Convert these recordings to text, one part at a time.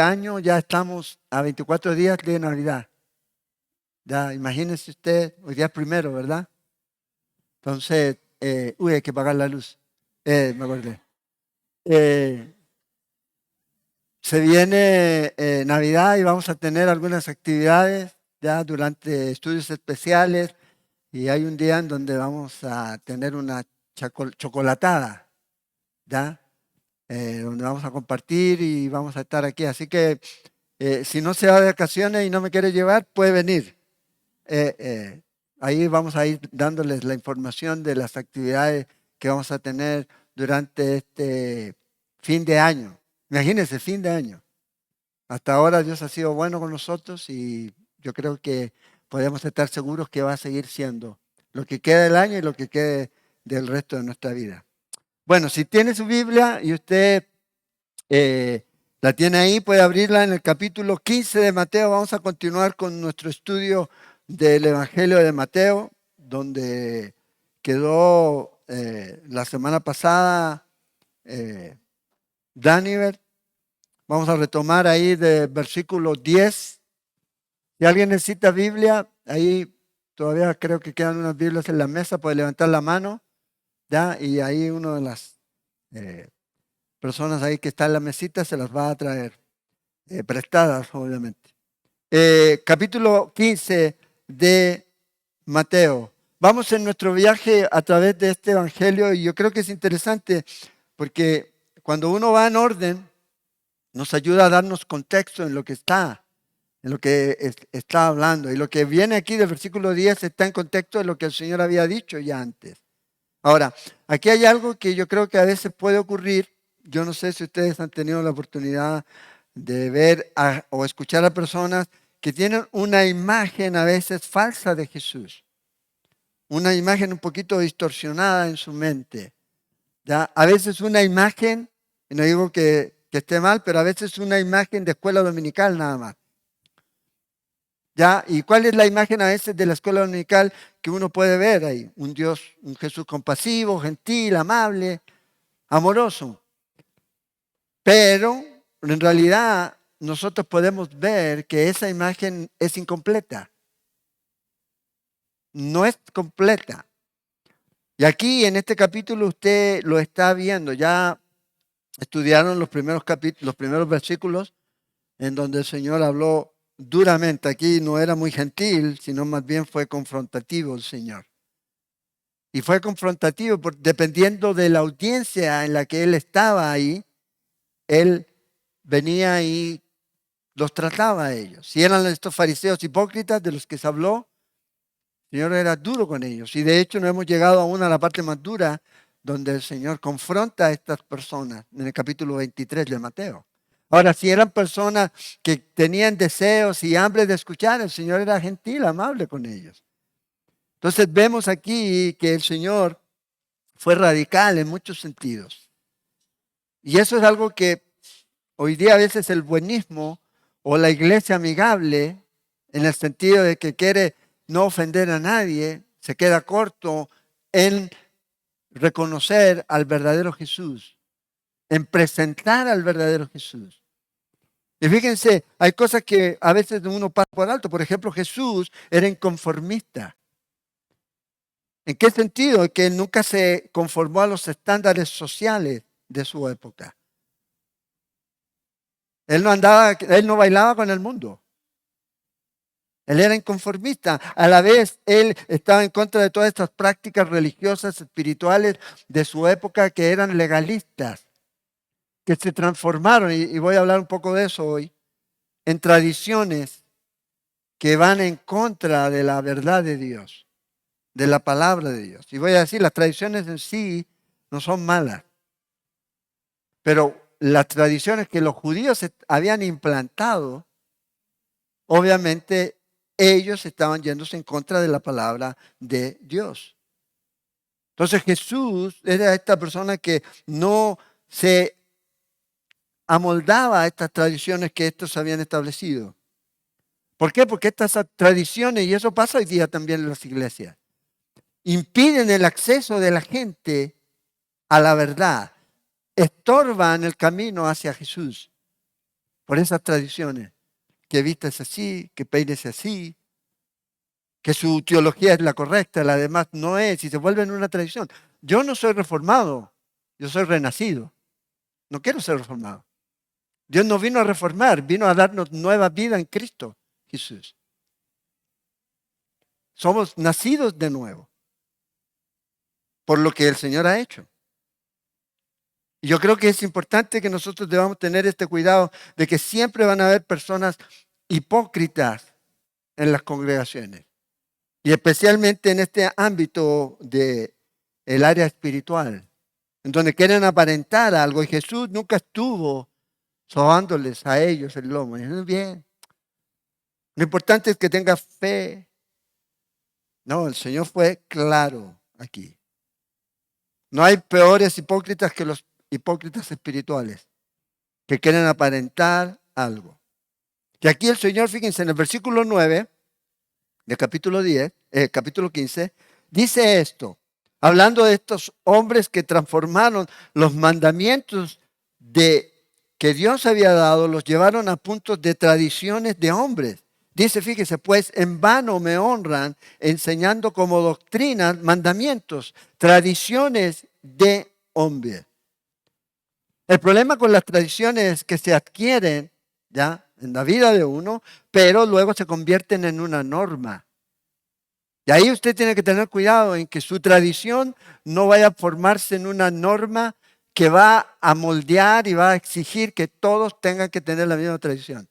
año ya estamos a 24 días de Navidad. Ya, imagínense usted, hoy día es primero, ¿verdad? Entonces, hay que pagar la luz. Me acordé. Eh, Se viene Navidad y vamos a tener algunas actividades ya durante estudios especiales y hay un día en donde vamos a tener una chocolatada, ¿ya? Donde vamos a compartir y vamos a estar aquí. Así que si no se va de vacaciones y no me quiere llevar, puede venir. Eh, eh, Ahí vamos a ir dándoles la información de las actividades que vamos a tener durante este fin de año. Imagínense, fin de año. Hasta ahora Dios ha sido bueno con nosotros y yo creo que podemos estar seguros que va a seguir siendo lo que queda del año y lo que quede del resto de nuestra vida. Bueno, si tiene su Biblia y usted la tiene ahí, puede abrirla en el capítulo 15 de Mateo. Vamos a continuar con nuestro estudio del Evangelio de Mateo, donde quedó la semana pasada Daniel. Vamos a retomar ahí de versículo 10. Si alguien necesita Biblia, ahí todavía creo que quedan unas Biblias en la mesa, puede levantar la mano, ¿ya? Y ahí una de las personas ahí que está en la mesita se las va a traer, prestadas obviamente. Capítulo 15 de Mateo. Vamos en nuestro viaje a través de este evangelio y yo creo que es interesante porque cuando uno va en orden, nos ayuda a darnos contexto en lo que está, en lo que está hablando. Y lo que viene aquí del versículo 10 está en contexto de lo que el Señor había dicho ya antes. Ahora, aquí hay algo que yo creo que a veces puede ocurrir. Yo no sé si ustedes han tenido la oportunidad de ver o escuchar a personas que tienen una imagen a veces falsa de Jesús, una imagen un poquito distorsionada en su mente. ¿Ya? A veces una imagen, y no digo que esté mal, pero a veces una imagen de escuela dominical nada más. ¿Ya? ¿Y cuál es la imagen a veces de la escuela dominical que uno puede ver ahí? Un Dios, un Jesús compasivo, gentil, amable, amoroso. Pero en realidad nosotros podemos ver que esa imagen es incompleta. No es completa. Y aquí en este capítulo usted lo está viendo. Ya estudiaron los primeros los primeros versículos en donde el Señor habló duramente. Aquí no era muy gentil, sino más bien fue confrontativo el Señor. Y fue confrontativo dependiendo de la audiencia en la que Él estaba ahí, Él venía y los trataba a ellos. Si eran estos fariseos hipócritas de los que se habló, el Señor era duro con ellos. Y de hecho no hemos llegado aún a la parte más dura donde el Señor confronta a estas personas en el capítulo 23 de Mateo. Ahora, si eran personas que tenían deseos y hambre de escuchar, el Señor era gentil, amable con ellos. Entonces vemos aquí que el Señor fue radical en muchos sentidos. Y eso es algo que hoy día a veces el buenismo o la iglesia amigable, en el sentido de que quiere no ofender a nadie, se queda corto en reconocer al verdadero Jesús, en presentar al verdadero Jesús. Y fíjense, hay cosas que a veces uno pasa por alto. Por ejemplo, Jesús era inconformista. ¿En qué sentido? Que él nunca se conformó a los estándares sociales de su época. Él no bailaba con el mundo. Él era inconformista. A la vez, él estaba en contra de todas estas prácticas religiosas, espirituales de su época que eran legalistas, que se transformaron, y voy a hablar un poco de eso hoy, en tradiciones que van en contra de la verdad de Dios, de la palabra de Dios. Y voy a decir, las tradiciones en sí no son malas, pero las tradiciones que los judíos habían implantado, obviamente ellos estaban yéndose en contra de la palabra de Dios. Entonces Jesús era esta persona que no se amoldaba a estas tradiciones que estos habían establecido. ¿Por qué? Porque estas tradiciones, y eso pasa hoy día también en las iglesias, impiden el acceso de la gente a la verdad, estorban el camino hacia Jesús. por esas tradiciones, que vistas así, que peines así, que su teología es la correcta, la demás no es, y se vuelven una tradición. Yo no soy reformado, yo soy renacido. No quiero ser reformado. Dios no vino a reformar, vino a darnos nueva vida en Cristo Jesús. Somos nacidos de nuevo por lo que el Señor ha hecho. Y yo creo que es importante que nosotros debamos tener este cuidado de que siempre van a haber personas hipócritas en las congregaciones. Y especialmente en este ámbito de el área espiritual, en donde quieren aparentar algo. Y Jesús nunca estuvo sobándoles a ellos el lomo. Y dice, bien, lo importante es que tengas fe. No, el Señor fue claro aquí. No hay peores hipócritas que los hipócritas espirituales, que quieren aparentar algo. Y aquí el Señor, fíjense, en el versículo 9 del capítulo 15, dice esto, hablando de estos hombres que transformaron los mandamientos de que Dios había dado, los llevaron a puntos de tradiciones de hombres. Dice, fíjese, pues en vano me honran enseñando como doctrinas, mandamientos, tradiciones de hombres. El problema con las tradiciones es que se adquieren ya en la vida de uno, pero luego se convierten en una norma. Y ahí usted tiene que tener cuidado en que su tradición no vaya a formarse en una norma que va a moldear y va a exigir que todos tengan que tener la misma tradición.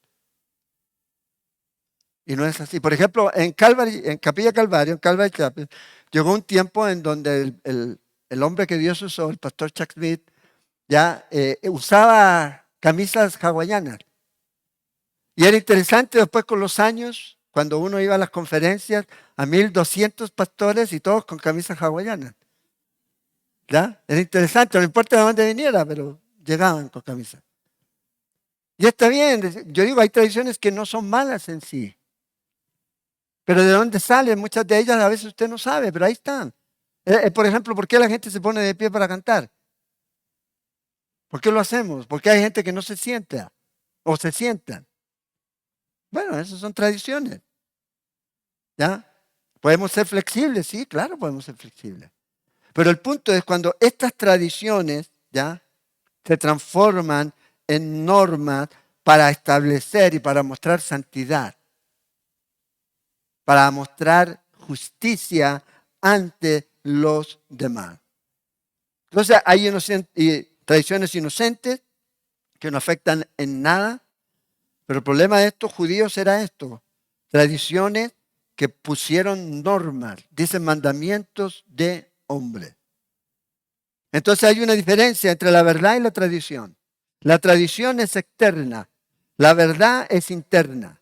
Y no es así. Por ejemplo, en Capilla Calvario, en Calvary Chapel, llegó un tiempo en donde el hombre que Dios usó, el pastor Chuck Smith, ya usaba camisas hawaianas. Y era interesante después con los años, cuando uno iba a las conferencias, a 1,200 pastores y todos con camisas hawaianas. ¿Ya? Era interesante, no importa de dónde viniera, pero llegaban con camisas. Y está bien, yo digo, hay tradiciones que no son malas en sí. Pero de dónde salen, muchas de ellas a veces usted no sabe, pero ahí están. Por ejemplo, ¿por qué la gente se pone de pie para cantar? ¿Por qué lo hacemos? Porque hay gente que no se sienta o se sientan. Bueno, esas son tradiciones. ¿Ya? ¿Podemos ser flexibles? Sí, claro, podemos ser flexibles. Pero el punto es cuando estas tradiciones, ¿ya?, se transforman en normas para establecer y para mostrar santidad, para mostrar justicia ante los demás. Entonces hay tradiciones inocentes que no afectan en nada, pero el problema de estos judíos era esto, tradiciones que pusieron normas, dicen mandamientos de hombre. Entonces hay una diferencia entre la verdad y la tradición. La tradición es externa, la verdad es interna.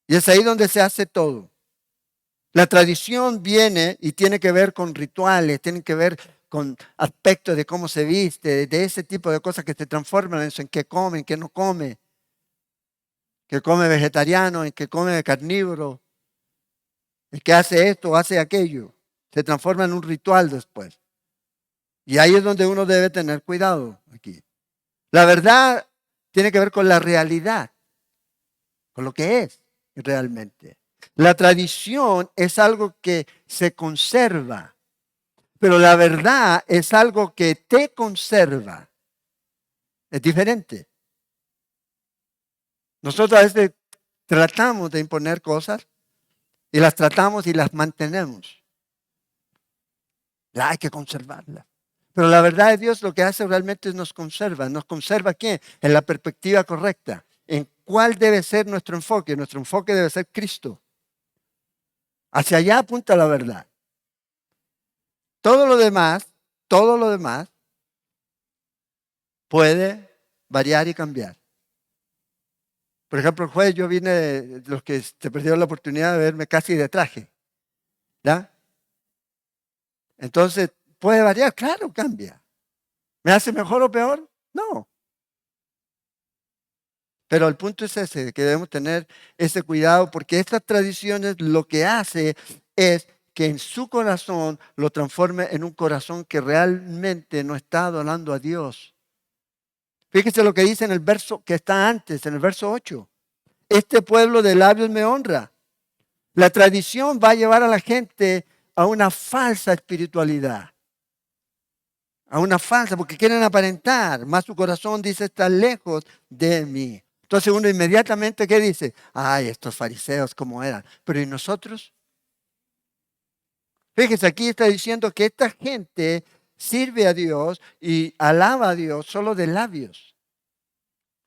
Y es ahí donde se hace todo. La tradición viene y tiene que ver con rituales, tiene que ver con aspectos de cómo se viste, de ese tipo de cosas que se transforman en qué come, en qué no come, que come vegetariano, en qué come carnívoro, en qué hace esto o hace aquello. Se transforma en un ritual después. Y ahí es donde uno debe tener cuidado aquí. La verdad tiene que ver con la realidad, con lo que es realmente. La tradición es algo que se conserva, pero la verdad es algo que te conserva. Es diferente. Nosotros a veces tratamos de imponer cosas y las tratamos y las mantenemos. Hay que conservarlas. Pero la verdad de Dios lo que hace realmente es nos conserva. ¿Nos conserva qué? En la perspectiva correcta. ¿En cuál debe ser nuestro enfoque? Nuestro enfoque debe ser Cristo. Hacia allá apunta la verdad. Todo lo demás puede variar y cambiar. Por ejemplo, el jueves yo vine de los que se perdieron la oportunidad de verme casi de traje. ¿Ya? Entonces, puede variar, claro, cambia. ¿Me hace mejor o peor? No. Pero el punto es ese, que debemos tener ese cuidado porque estas tradiciones lo que hace es que en su corazón lo transforme en un corazón que realmente no está adorando a Dios. Fíjese lo que dice en el verso que está antes, en el verso 8. Este pueblo de labios me honra. La tradición va a llevar a la gente a una falsa espiritualidad. A una falsa, porque quieren aparentar, más su corazón dice está lejos de mí. Entonces uno inmediatamente, ¿qué dice? Ay, estos fariseos, ¿cómo eran? Pero ¿y nosotros? Fíjese, aquí está diciendo que esta gente sirve a Dios y alaba a Dios solo de labios.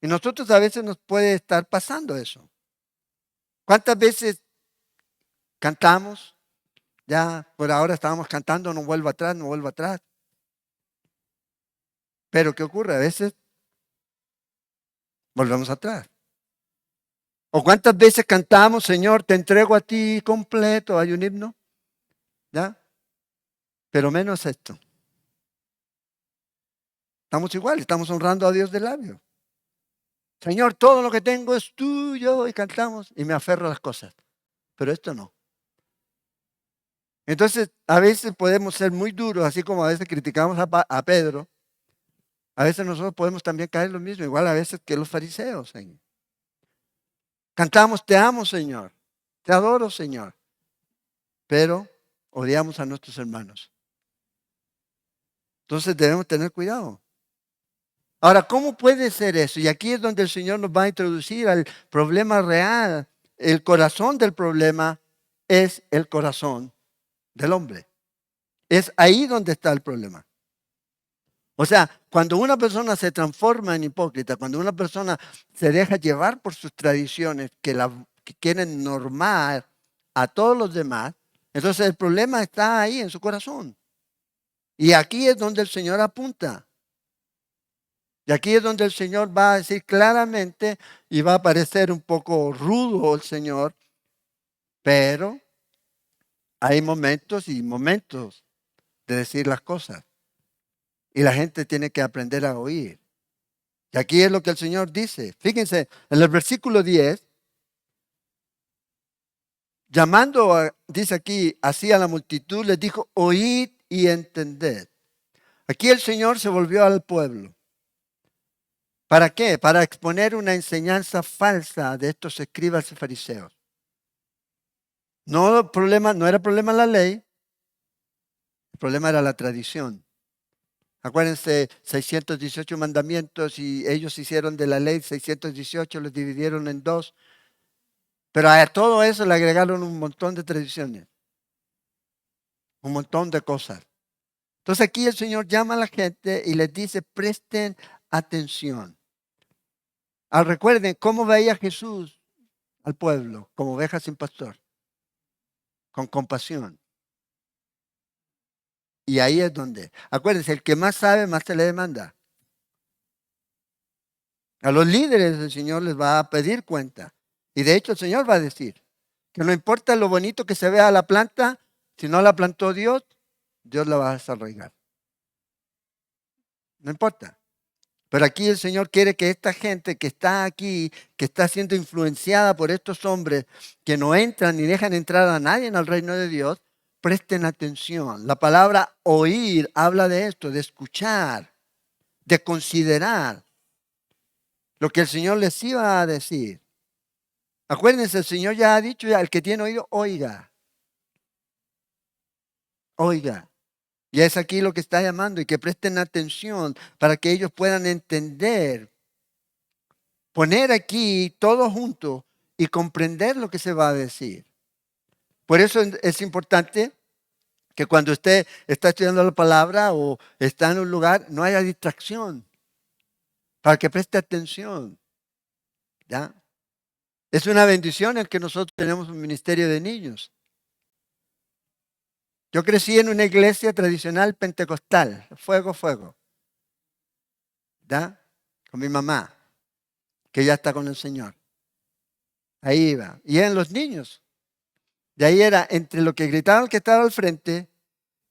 Y nosotros a veces nos puede estar pasando eso. ¿Cuántas veces cantamos? Ya por ahora estábamos cantando, no vuelvo atrás, no vuelvo atrás. Pero ¿qué ocurre? A veces volvemos atrás. ¿O cuántas veces cantamos, Señor, te entrego a ti completo? Hay un himno, ¿ya? Pero menos esto. Estamos igual, estamos honrando a Dios de labios. Señor, todo lo que tengo es tuyo y cantamos y me aferro a las cosas. Pero esto no. Entonces, a veces podemos ser muy duros, así como a veces criticamos a Pedro. A veces nosotros podemos también caer en lo mismo, igual a veces que los fariseos, Señor. Cantamos, te amo, Señor. Te adoro, Señor. Pero odiamos a nuestros hermanos. Entonces debemos tener cuidado. Ahora, ¿cómo puede ser eso? Y aquí es donde el Señor nos va a introducir al problema real. El corazón del problema es el corazón del hombre. Es ahí donde está el problema. O sea, cuando una persona se transforma en hipócrita, cuando una persona se deja llevar por sus tradiciones que quieren normar a todos los demás, entonces el problema está ahí en su corazón. Y aquí es donde el Señor apunta. Y aquí es donde el Señor va a decir claramente y va a parecer un poco rudo el Señor, pero hay momentos y momentos de decir las cosas. Y la gente tiene que aprender a oír. Y aquí es lo que el Señor dice. Fíjense, en el versículo 10, dice aquí, así a la multitud, les dijo, oíd y entended. Aquí el Señor se volvió al pueblo. ¿Para qué? Para exponer una enseñanza falsa de estos escribas y fariseos. No era problema la ley, el problema era la tradición. Acuérdense, 618 mandamientos y ellos hicieron de la ley 618, los dividieron en dos. Pero a todo eso le agregaron un montón de tradiciones, un montón de cosas. Entonces aquí el Señor llama a la gente y les dice, presten atención. Recuerden cómo veía Jesús al pueblo, como oveja sin pastor, con compasión. Y ahí es donde, acuérdense, el que más sabe, más se le demanda. A los líderes el Señor les va a pedir cuenta. Y de hecho el Señor va a decir que no importa lo bonito que se vea la planta, si no la plantó Dios, Dios la va a desarrollar. No importa. Pero aquí el Señor quiere que esta gente que está aquí, que está siendo influenciada por estos hombres que no entran ni dejan entrar a nadie en el reino de Dios, presten atención. La palabra oír habla de esto, de escuchar, de considerar lo que el Señor les iba a decir. Acuérdense, el Señor ya ha dicho, ya, el que tiene oído, oiga. Oiga. Y es aquí lo que está llamando y que presten atención para que ellos puedan entender. Poner aquí todo junto y comprender lo que se va a decir. Por eso es importante que cuando usted está estudiando la palabra o está en un lugar, no haya distracción, para que preste atención. ¿Ya? Es una bendición el que nosotros tenemos un ministerio de niños. Yo crecí en una iglesia tradicional pentecostal, fuego, fuego. ¿Ya? Con mi mamá, que ya está con el Señor. Ahí iba. Y eran los niños. De ahí era entre lo que gritaban el que estaba al frente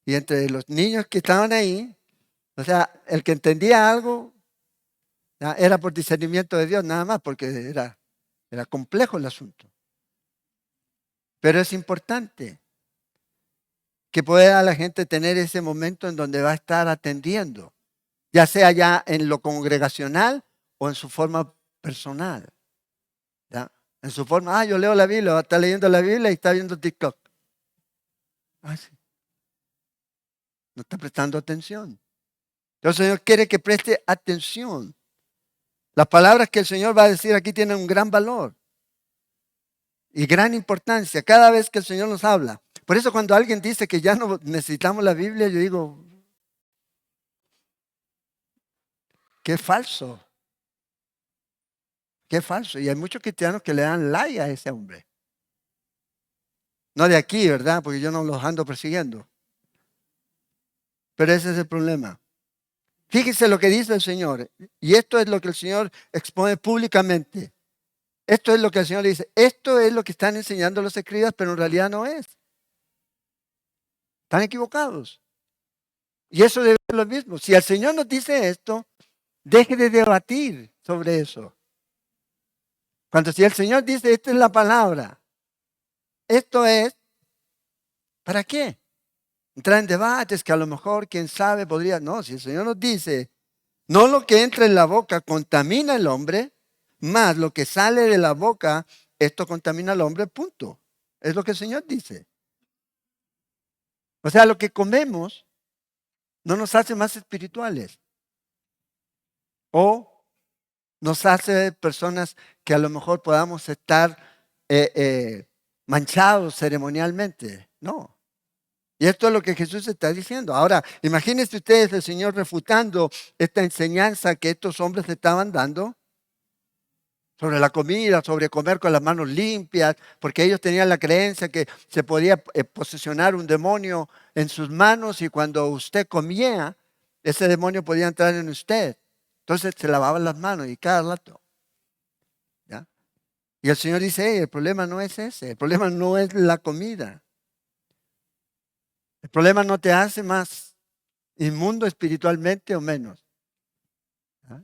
y entre los niños que estaban ahí. O sea, el que entendía algo ya, era por discernimiento de Dios, nada más, porque era complejo el asunto. Pero es importante que pueda la gente tener ese momento en donde va a estar atendiendo. ya sea ya en lo congregacional o en su forma personal. ¿Ya? En su forma, yo leo la Biblia, está leyendo la Biblia y está viendo TikTok. Sí. No está prestando atención. Entonces el Señor quiere que preste atención. Las palabras que el Señor va a decir aquí tienen un gran valor y gran importancia cada vez que el Señor nos habla. Por eso cuando alguien dice que ya no necesitamos la Biblia, yo digo, qué falso, qué falso. Y hay muchos cristianos que le dan like a ese hombre. No de aquí, ¿verdad? Porque yo no los ando persiguiendo. Pero ese es el problema. Fíjese lo que dice el Señor. Y esto es lo que el Señor expone públicamente. Esto es lo que el Señor dice. Esto es lo que están enseñando los escribas, pero en realidad no es. Están equivocados. Y eso debe ser lo mismo. Si el Señor nos dice esto, deje de debatir sobre eso. Cuando si el Señor dice, esta es la palabra, esto es, ¿para qué? Entrar en debates que a lo mejor, quién sabe, podría, no, si el Señor nos dice, no lo que entra en la boca contamina al hombre, más lo que sale de la boca, esto contamina al hombre, punto. Es lo que el Señor dice. O sea, lo que comemos no nos hace más espirituales. O nos hace personas que a lo mejor podamos estar manchados ceremonialmente. No. Y esto es lo que Jesús está diciendo. Ahora, imagínense ustedes el Señor refutando esta enseñanza que estos hombres estaban dando sobre la comida, sobre comer con las manos limpias, porque ellos tenían la creencia que se podía posesionar un demonio en sus manos y cuando usted comía, ese demonio podía entrar en usted. Entonces se lavaban las manos y cada rato. ¿Ya? Y el Señor dice, hey, el problema no es ese, el problema no es la comida. El problema no te hace más inmundo espiritualmente o menos. ¿Ah?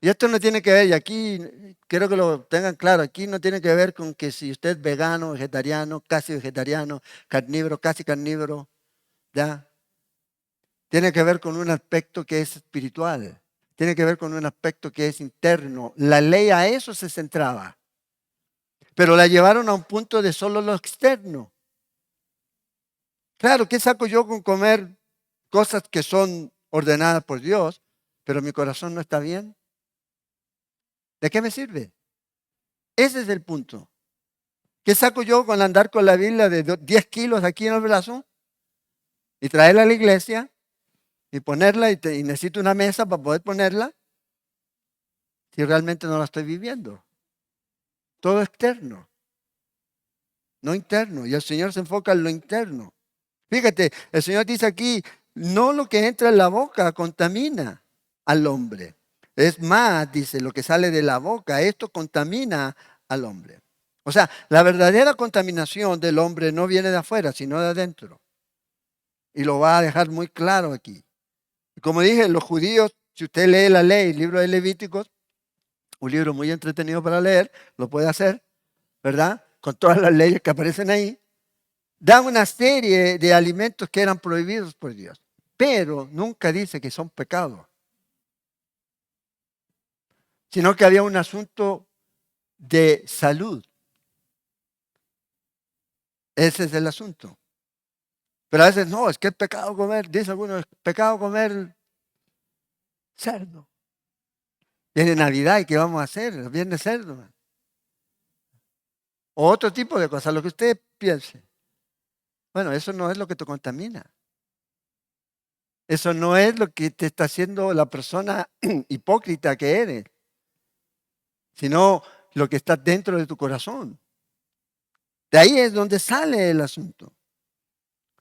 Y esto no tiene que ver, y aquí quiero que lo tengan claro, aquí no tiene que ver con que si usted es vegano, vegetariano, casi vegetariano, carnívoro, casi carnívoro, ¿ya? Tiene que ver con un aspecto que es espiritual, tiene que ver con un aspecto que es interno. La ley a eso se centraba, pero la llevaron a un punto de solo lo externo. Claro, ¿qué saco yo con comer cosas que son ordenadas por Dios, pero mi corazón no está bien? ¿De qué me sirve? Ese es el punto. ¿Qué saco yo con andar con la Biblia de 10 kilos aquí en el brazo y traerla a la iglesia y ponerla y necesito una mesa para poder ponerla si realmente no la estoy viviendo? Todo externo, no interno. Y el Señor se enfoca en lo interno. Fíjate, el Señor dice aquí, no lo que entra en la boca contamina al hombre. Es más, dice, lo que sale de la boca, esto contamina al hombre. O sea, la verdadera contaminación del hombre no viene de afuera, sino de adentro. Y lo va a dejar muy claro aquí. Y como dije, los judíos, si usted lee la ley, el libro de Levíticos, un libro muy entretenido para leer, lo puede hacer, ¿verdad? Con todas las leyes que aparecen ahí. Dan una serie de alimentos que eran prohibidos por Dios, pero nunca dice que son pecados, sino que había un asunto de salud. Ese es el asunto. Pero a veces no, es que es pecado comer, dice algunos, es pecado comer cerdo. Viene Navidad y ¿qué vamos a hacer? Viene cerdo. O otro tipo de cosas, lo que usted piense. Bueno, eso no es lo que te contamina. Eso no es lo que te está haciendo la persona hipócrita que eres, sino lo que está dentro de tu corazón. De ahí es donde sale el asunto.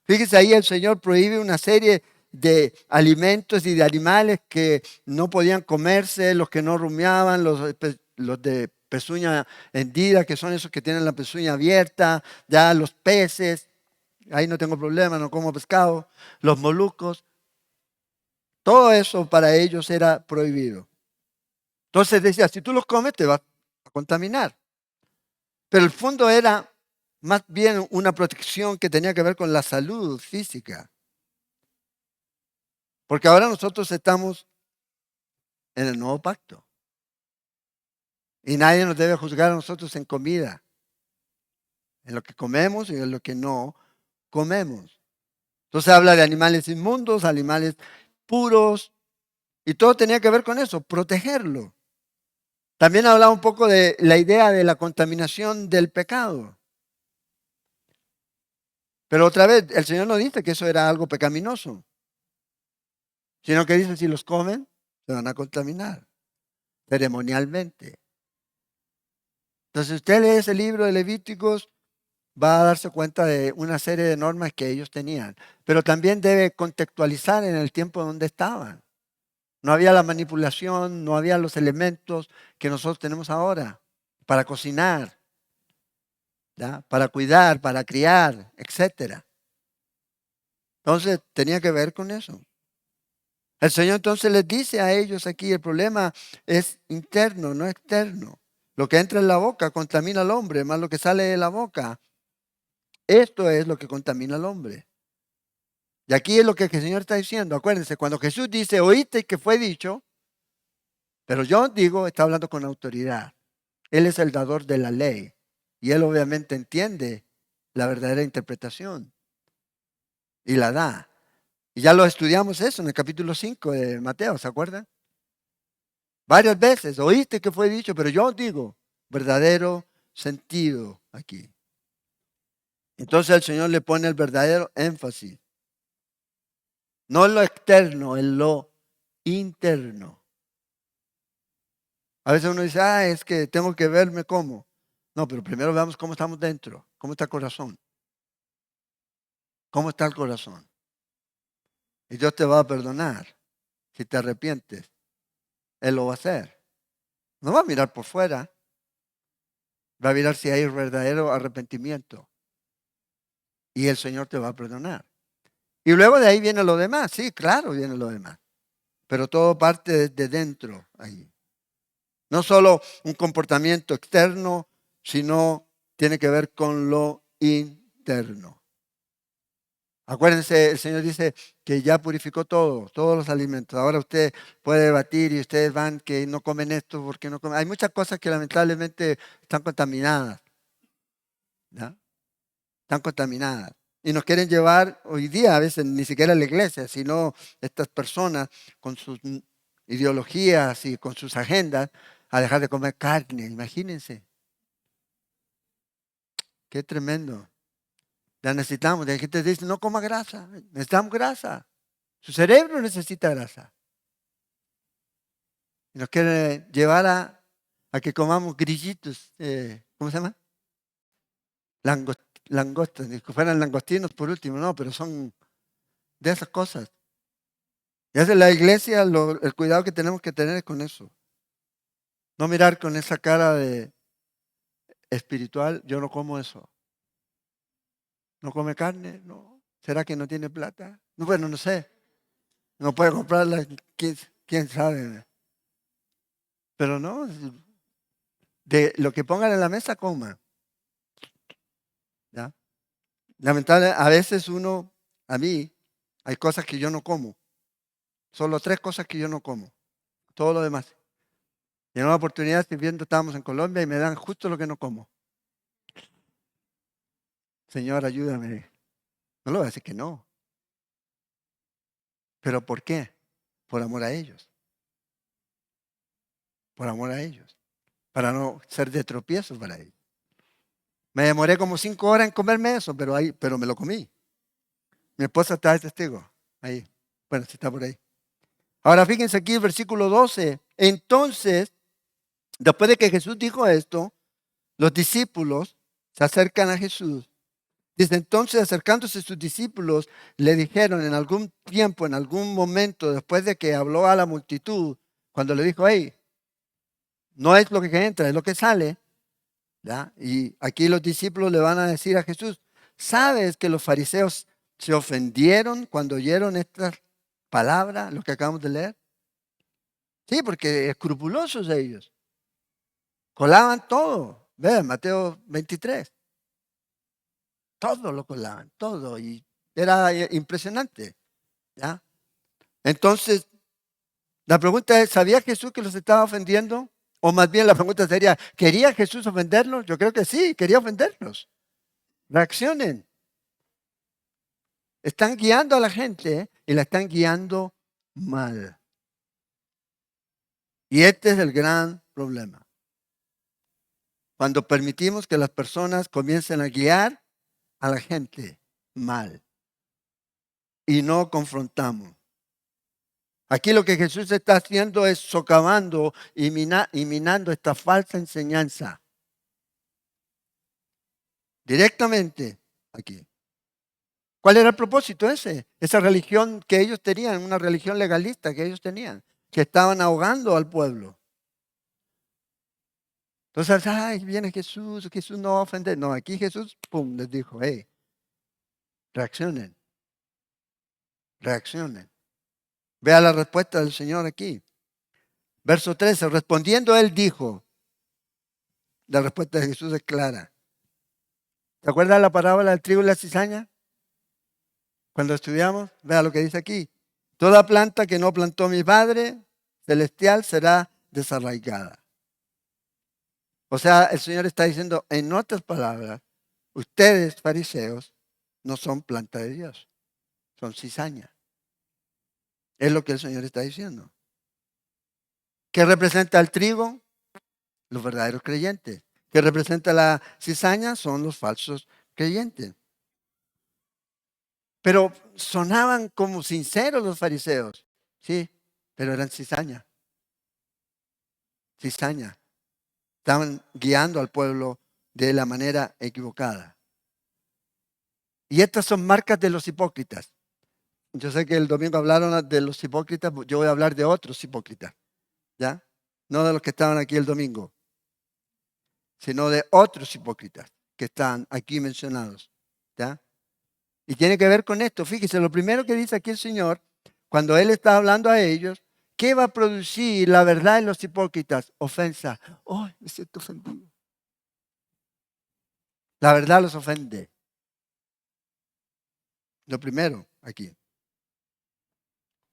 Fíjese, ahí el Señor prohíbe una serie de alimentos y de animales que no podían comerse, los que no rumiaban, los de pezuña hendida, que son esos que tienen la pezuña abierta, ya los peces, ahí no tengo problema, no como pescado, los moluscos, todo eso para ellos era prohibido. Entonces decía, si tú los comes te vas a contaminar. Pero el fondo era más bien una protección que tenía que ver con la salud física. Porque ahora nosotros estamos en el nuevo pacto. Y nadie nos debe juzgar a nosotros en comida, en lo que comemos y en lo que no comemos. Entonces habla de animales inmundos, animales puros, y todo tenía que ver con eso, protegerlo. También hablaba un poco de la idea de la contaminación del pecado. Pero otra vez, el Señor no dice que eso era algo pecaminoso, sino que dice si los comen, se van a contaminar ceremonialmente. Entonces, usted lee ese libro de Levíticos, va a darse cuenta de una serie de normas que ellos tenían, pero también debe contextualizar en el tiempo donde estaban. No había la manipulación, no había los elementos que nosotros tenemos ahora para cocinar, ¿ya? Para cuidar, para criar, etcétera. Entonces, tenía que ver con eso. El Señor entonces les dice a ellos aquí, el problema es interno, no externo. Lo que entra en la boca contamina al hombre, más lo que sale de la boca. Esto es lo que contamina al hombre. Y aquí es lo que el Señor está diciendo. Acuérdense, cuando Jesús dice, oíste que fue dicho, pero yo digo, está hablando con autoridad. Él es el dador de la ley. Y él obviamente entiende la verdadera interpretación. Y la da. Y ya lo estudiamos eso en el capítulo 5 de Mateo, ¿se acuerdan? Varias veces, oíste que fue dicho, pero yo digo, verdadero sentido aquí. Entonces el Señor le pone el verdadero énfasis. No en lo externo, en lo interno. A veces uno dice, es que tengo que verme cómo. No, pero primero veamos cómo estamos dentro, cómo está el corazón. ¿Cómo está el corazón? Y Dios te va a perdonar si te arrepientes. Él lo va a hacer. No va a mirar por fuera. Va a mirar si hay verdadero arrepentimiento. Y el Señor te va a perdonar. Y luego de ahí viene lo demás. Sí, claro, viene lo demás. Pero todo parte de dentro ahí. No solo un comportamiento externo, sino tiene que ver con lo interno. Acuérdense, el Señor dice que ya purificó todo, todos los alimentos. Ahora usted puede debatir y ustedes van que no comen esto porque no comen. Hay muchas cosas que lamentablemente están contaminadas. ¿Ya? Están contaminadas. Y nos quieren llevar hoy día, a veces ni siquiera a la iglesia, sino estas personas con sus ideologías y con sus agendas a dejar de comer carne. Imagínense, qué tremendo. La necesitamos. La gente dice, no coma grasa, necesitamos grasa. Su cerebro necesita grasa. Y nos quieren llevar a que comamos grillitos, ¿cómo se llama? Langostas, ni que fueran langostinos por último, no, pero son de esas cosas. Y esa es la iglesia, el cuidado que tenemos que tener es con eso. No mirar con esa cara de espiritual, yo no como eso. ¿No come carne? No. ¿Será que no tiene plata? No, bueno, no sé. No puede comprarla, quién sabe. Pero no, de lo que pongan en la mesa, coma. ¿Ya? Lamentable, a veces a mí, hay cosas que yo no como. Solo 3 cosas que yo no como. Todo lo demás. Y en una oportunidad, sirviendo, estábamos en Colombia y me dan justo lo que no como. Señor, ayúdame. No le voy a decir que no. ¿Pero por qué? Por amor a ellos. Por amor a ellos. Para no ser de tropiezo para ellos. Me demoré como 5 horas en comerme eso, pero me lo comí. Mi esposa está de testigo. Ahí. Bueno, si está por ahí. Ahora fíjense aquí el versículo 12. Entonces, después de que Jesús dijo esto, los discípulos se acercan a Jesús. Dice, entonces acercándose sus discípulos, le dijeron en algún tiempo, en algún momento, después de que habló a la multitud, cuando le dijo, hey, no es lo que entra, es lo que sale. ¿Ya? Y aquí los discípulos le van a decir a Jesús, ¿sabes que los fariseos se ofendieron cuando oyeron estas palabras, lo que acabamos de leer? Sí, porque escrupulosos ellos. Colaban todo. Vean, Mateo 23. Todo lo colaban, todo. Y era impresionante. ¿Ya? Entonces, La pregunta es, ¿sabía Jesús que los estaba ofendiendo? O más bien la pregunta sería, ¿quería Jesús ofenderlos? Yo creo que sí, quería ofenderlos. Reaccionen. Están guiando a la gente y la están guiando mal. Y este es el gran problema. Cuando permitimos que las personas comiencen a guiar a la gente mal y no confrontamos. Aquí lo que Jesús está haciendo es socavando y minando esta falsa enseñanza. Directamente aquí. ¿Cuál era el propósito ese? Esa religión que ellos tenían, una religión legalista que ellos tenían, que estaban ahogando al pueblo. Entonces, ay, viene Jesús, Jesús no va a ofender. No, aquí Jesús, pum, les dijo, hey, reaccionen, reaccionen. Vea la respuesta del Señor aquí. Verso 13, respondiendo él dijo, la respuesta de Jesús es clara. ¿Te acuerdas la parábola del trigo y la cizaña? Cuando estudiamos, vea lo que dice aquí. Toda planta que no plantó mi Padre celestial será desarraigada. O sea, el Señor está diciendo, en otras palabras, ustedes, fariseos, no son planta de Dios, son cizaña. Es lo que el Señor está diciendo. ¿Qué representa el trigo? Los verdaderos creyentes. ¿Qué representa la cizaña? Son los falsos creyentes. Pero sonaban como sinceros los fariseos, sí, pero eran cizaña. Cizaña. Estaban guiando al pueblo de la manera equivocada. Y estas son marcas de los hipócritas. Yo sé que el domingo hablaron de los hipócritas, yo voy a hablar de otros hipócritas, ¿ya? No de los que estaban aquí el domingo, sino de otros hipócritas que están aquí mencionados, ¿ya? Y tiene que ver con esto. Fíjese, lo primero que dice aquí el Señor, cuando Él está hablando a ellos, ¿qué va a producir la verdad en los hipócritas? Ofensa. ¡Oh, me siento ofendido! La verdad los ofende. Lo primero aquí.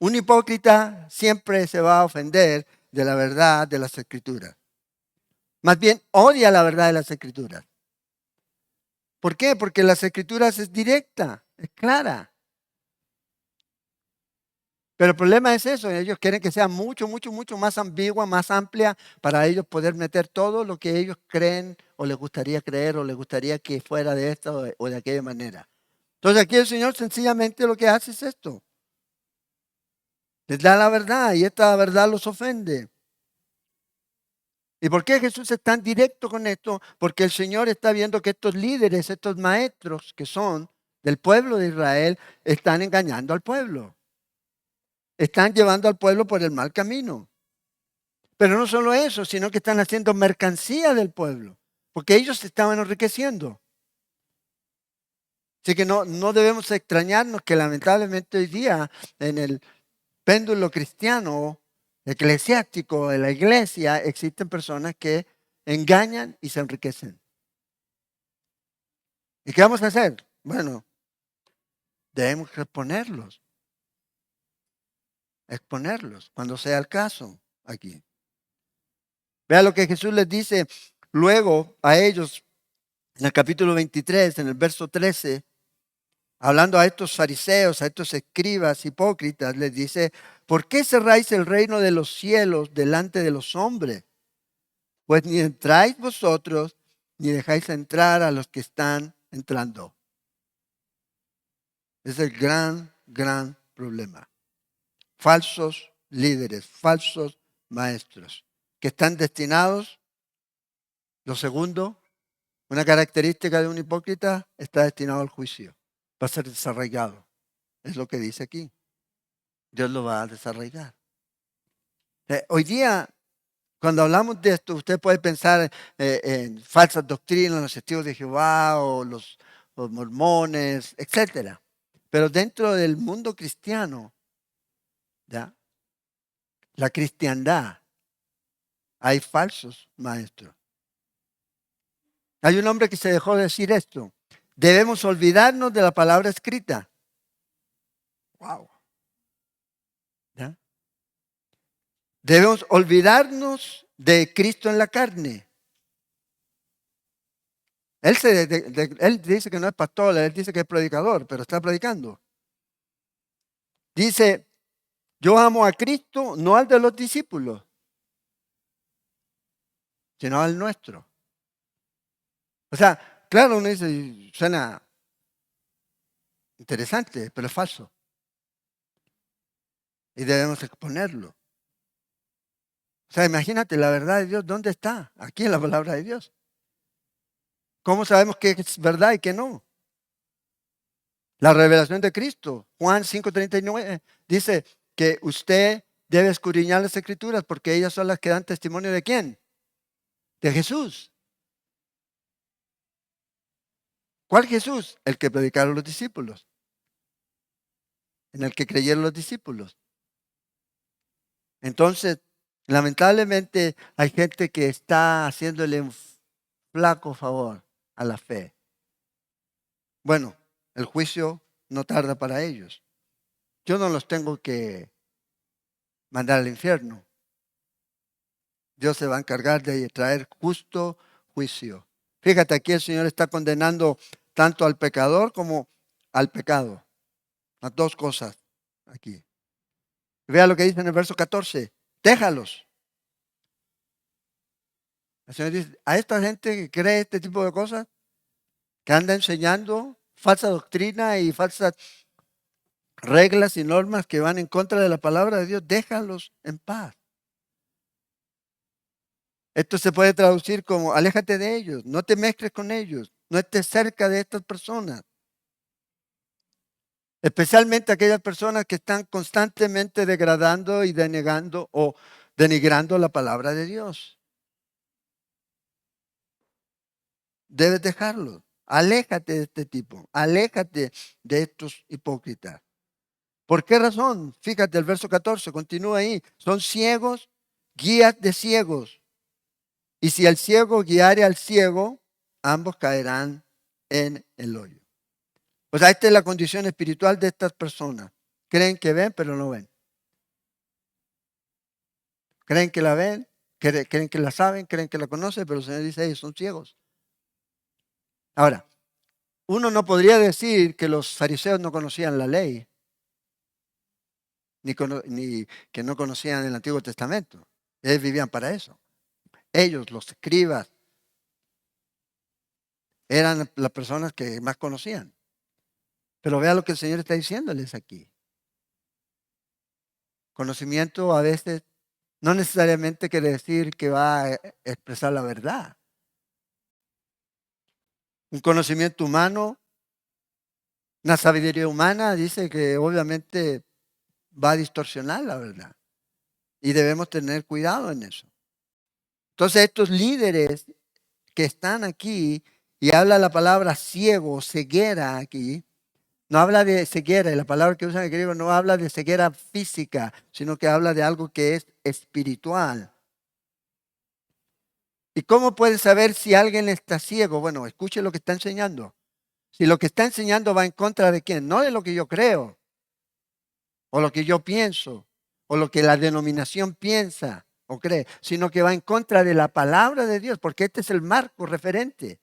Un hipócrita siempre se va a ofender de la verdad de las Escrituras. Más bien odia la verdad de las Escrituras. ¿Por qué? Porque las Escrituras es directa, es clara. Pero el problema es eso, ellos quieren que sea mucho, mucho, mucho más ambigua, más amplia, para ellos poder meter todo lo que ellos creen o les gustaría creer o les gustaría que fuera de esta o de aquella manera. Entonces aquí el Señor sencillamente lo que hace es esto. Les da la verdad y esta verdad los ofende. ¿Y por qué Jesús es tan directo con esto? Porque el Señor está viendo que estos líderes, estos maestros que son del pueblo de Israel, están engañando al pueblo. Están llevando al pueblo por el mal camino. Pero no solo eso, sino que están haciendo mercancía del pueblo, porque ellos se estaban enriqueciendo. Así que no debemos extrañarnos que lamentablemente hoy día en el péndulo cristiano, eclesiástico, de la iglesia, existen personas que engañan y se enriquecen. ¿Y qué vamos a hacer? Bueno, debemos exponerlos cuando sea el caso aquí. Vea lo que Jesús les dice luego a ellos en el capítulo 23, en el verso 13, hablando a estos fariseos, a estos escribas hipócritas, les dice, ¿por qué cerráis el reino de los cielos delante de los hombres? Pues ni entráis vosotros, ni dejáis entrar a los que están entrando. Es el gran, gran problema. Falsos líderes, falsos maestros, que están destinados, lo segundo, una característica de un hipócrita, está destinado al juicio. Va a ser desarraigado. Es lo que dice aquí. Dios lo va a desarraigar. Hoy día, cuando hablamos de esto, usted puede pensar en falsas doctrinas, los testigos de Jehová o los mormones, etcétera. Pero dentro del mundo cristiano, ¿ya? La cristiandad, hay falsos maestros. Hay un hombre que se dejó decir esto. Debemos olvidarnos de la palabra escrita. Wow. ¿Ya? Debemos olvidarnos de Cristo en la carne. Él dice que no es pastor, él dice que es predicador, pero está predicando. Dice, yo amo a Cristo, no al de los discípulos, sino al nuestro. O sea, claro, uno dice, suena interesante, pero es falso. Y debemos exponerlo. O sea, imagínate, la verdad de Dios, ¿dónde está? Aquí en la palabra de Dios. ¿Cómo sabemos qué es verdad y qué no? La revelación de Cristo. Juan 5:39 dice que usted debe escudriñar las escrituras porque ellas son las que dan testimonio de quién? De Jesús. ¿Cuál Jesús? El que predicaron los discípulos. En el que creyeron los discípulos. Entonces, lamentablemente hay gente que está haciéndole un flaco favor a la fe. Bueno, el juicio no tarda para ellos. Yo no los tengo que mandar al infierno. Dios se va a encargar de traer justo juicio. Fíjate, aquí el Señor está condenando tanto al pecador como al pecado. Las dos cosas aquí. Vea lo que dice en el verso 14. Déjalos. El Señor dice, a esta gente que cree este tipo de cosas, que anda enseñando falsa doctrina y falsas reglas y normas que van en contra de la palabra de Dios, déjalos en paz. Esto se puede traducir como, aléjate de ellos, no te mezcles con ellos, no estés cerca de estas personas. Especialmente aquellas personas que están constantemente degradando y denegando o denigrando la palabra de Dios. Debes dejarlo. Aléjate de este tipo. Aléjate de estos hipócritas. ¿Por qué razón? Fíjate, el verso 14 continúa ahí. Son ciegos, guías de ciegos. Y si el ciego guiare al ciego, ambos caerán en el hoyo. O sea, esta es la condición espiritual de estas personas. Creen que ven, pero no ven. Creen que la ven, creen que la saben, creen que la conocen, pero el Señor dice, ellos son ciegos. Ahora, uno no podría decir que los fariseos no conocían la ley, ni que no conocían el Antiguo Testamento. Ellos vivían para eso. Ellos, los escribas, eran las personas que más conocían. Pero vea lo que el Señor está diciéndoles aquí. Conocimiento a veces no necesariamente quiere decir que va a expresar la verdad. Un conocimiento humano, una sabiduría humana, dice que obviamente va a distorsionar la verdad. Y debemos tener cuidado en eso. Entonces estos líderes que están aquí y habla la palabra ciego, ceguera aquí, no habla de ceguera, y la palabra que usan en griego no habla de ceguera física, sino que habla de algo que es espiritual. ¿Y cómo puedes saber si alguien está ciego? Bueno, escuche lo que está enseñando. Si lo que está enseñando va en contra de quién, no de lo que yo creo, o lo que yo pienso, o lo que la denominación piensa o cree, sino que va en contra de la palabra de Dios, porque este es el marco referente.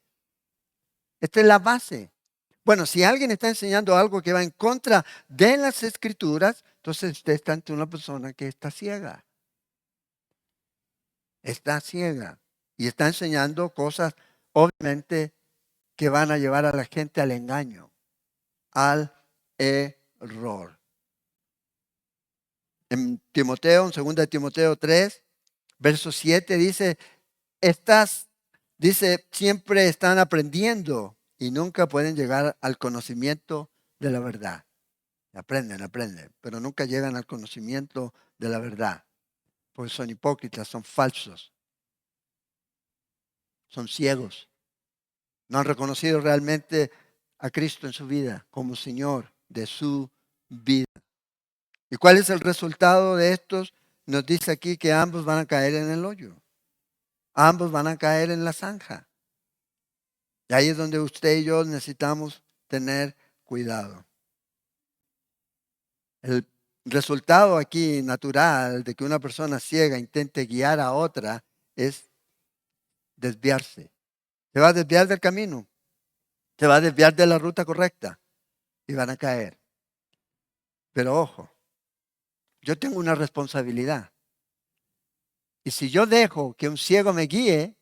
Esta es la base. Bueno, si alguien está enseñando algo que va en contra de las escrituras, entonces usted está ante una persona que está ciega. Está ciega. Y está enseñando cosas, obviamente, que van a llevar a la gente al engaño, al error. En Timoteo, en 2 Timoteo 3, verso 7 dice, siempre están aprendiendo y nunca pueden llegar al conocimiento de la verdad. Aprenden, pero nunca llegan al conocimiento de la verdad, porque son hipócritas, son falsos, son ciegos. No han reconocido realmente a Cristo en su vida como Señor de su vida. ¿Y cuál es el resultado de estos? Nos dice aquí que ambos van a caer en el hoyo. Ambos van a caer en la zanja. Y ahí es donde usted y yo necesitamos tener cuidado. El resultado aquí natural de que una persona ciega intente guiar a otra es desviarse. Se va a desviar del camino, se va a desviar de la ruta correcta y van a caer. Pero ojo, yo tengo una responsabilidad. Y si yo dejo que un ciego me guíe,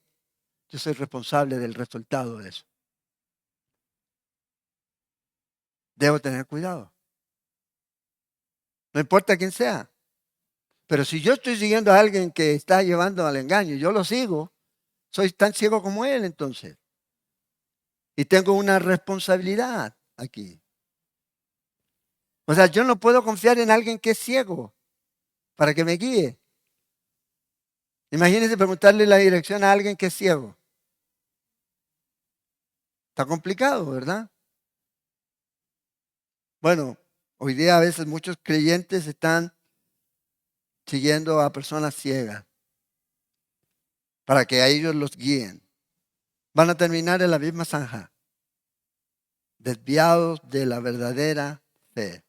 yo soy responsable del resultado de eso. Debo tener cuidado. No importa quién sea. Pero si yo estoy siguiendo a alguien que está llevando al engaño, yo lo sigo, soy tan ciego como él entonces. Y tengo una responsabilidad aquí. O sea, yo no puedo confiar en alguien que es ciego para que me guíe. Imagínense preguntarle la dirección a alguien que es ciego. Está complicado, ¿verdad? Bueno, hoy día a veces muchos creyentes están siguiendo a personas ciegas para que a ellos los guíen. Van a terminar en la misma zanja, desviados de la verdadera fe.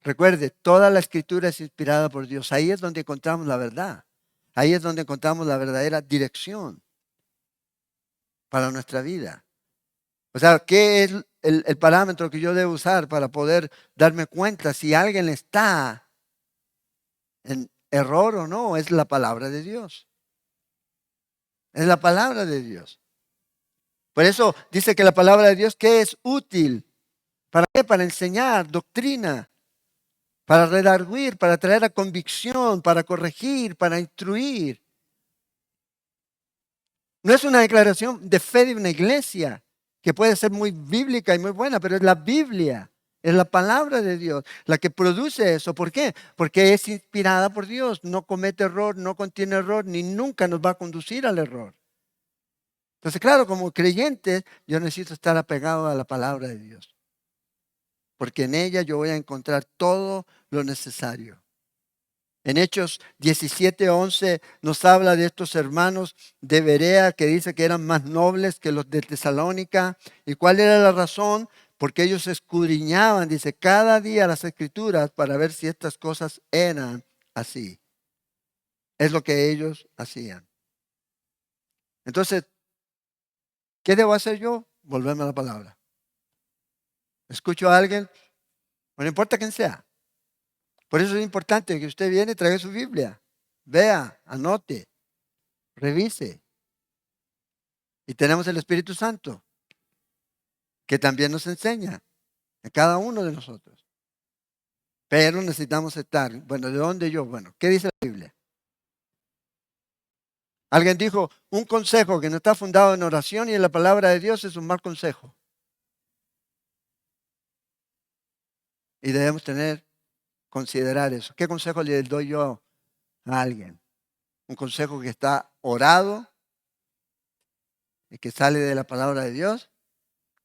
Recuerde, toda la escritura es inspirada por Dios. Ahí es donde encontramos la verdad. Ahí es donde encontramos la verdadera dirección para nuestra vida. O sea, ¿qué es el parámetro que yo debo usar para poder darme cuenta si alguien está en error o no? Es la palabra de Dios. Es la palabra de Dios. Por eso dice que la palabra de Dios que es útil. ¿Para qué? Para enseñar doctrina, para redarguir, para traer a convicción, para corregir, para instruir. No es una declaración de fe de una iglesia, que puede ser muy bíblica y muy buena, pero es la Biblia, es la palabra de Dios la que produce eso. ¿Por qué? Porque es inspirada por Dios, no comete error, no contiene error, ni nunca nos va a conducir al error. Entonces, claro, como creyente, yo necesito estar apegado a la palabra de Dios, porque en ella yo voy a encontrar todo lo necesario. En Hechos 17:11 nos habla de estos hermanos de Berea que dice que eran más nobles que los de Tesalónica. ¿Y cuál era la razón? Porque ellos escudriñaban, dice, cada día las escrituras para ver si estas cosas eran así. Es lo que ellos hacían. Entonces, ¿qué debo hacer yo? Volverme a la palabra. Escucho a alguien, no importa quién sea. Por eso es importante que usted viene y traiga su Biblia. Vea, anote, revise. Y tenemos el Espíritu Santo, que también nos enseña a cada uno de nosotros. Pero necesitamos estar, bueno, ¿de dónde yo? Bueno, ¿qué dice la Biblia? Alguien dijo, un consejo que no está fundado en oración y en la palabra de Dios es un mal consejo. Y debemos considerar eso. ¿Qué consejo le doy yo a alguien? Un consejo que está orado y que sale de la palabra de Dios,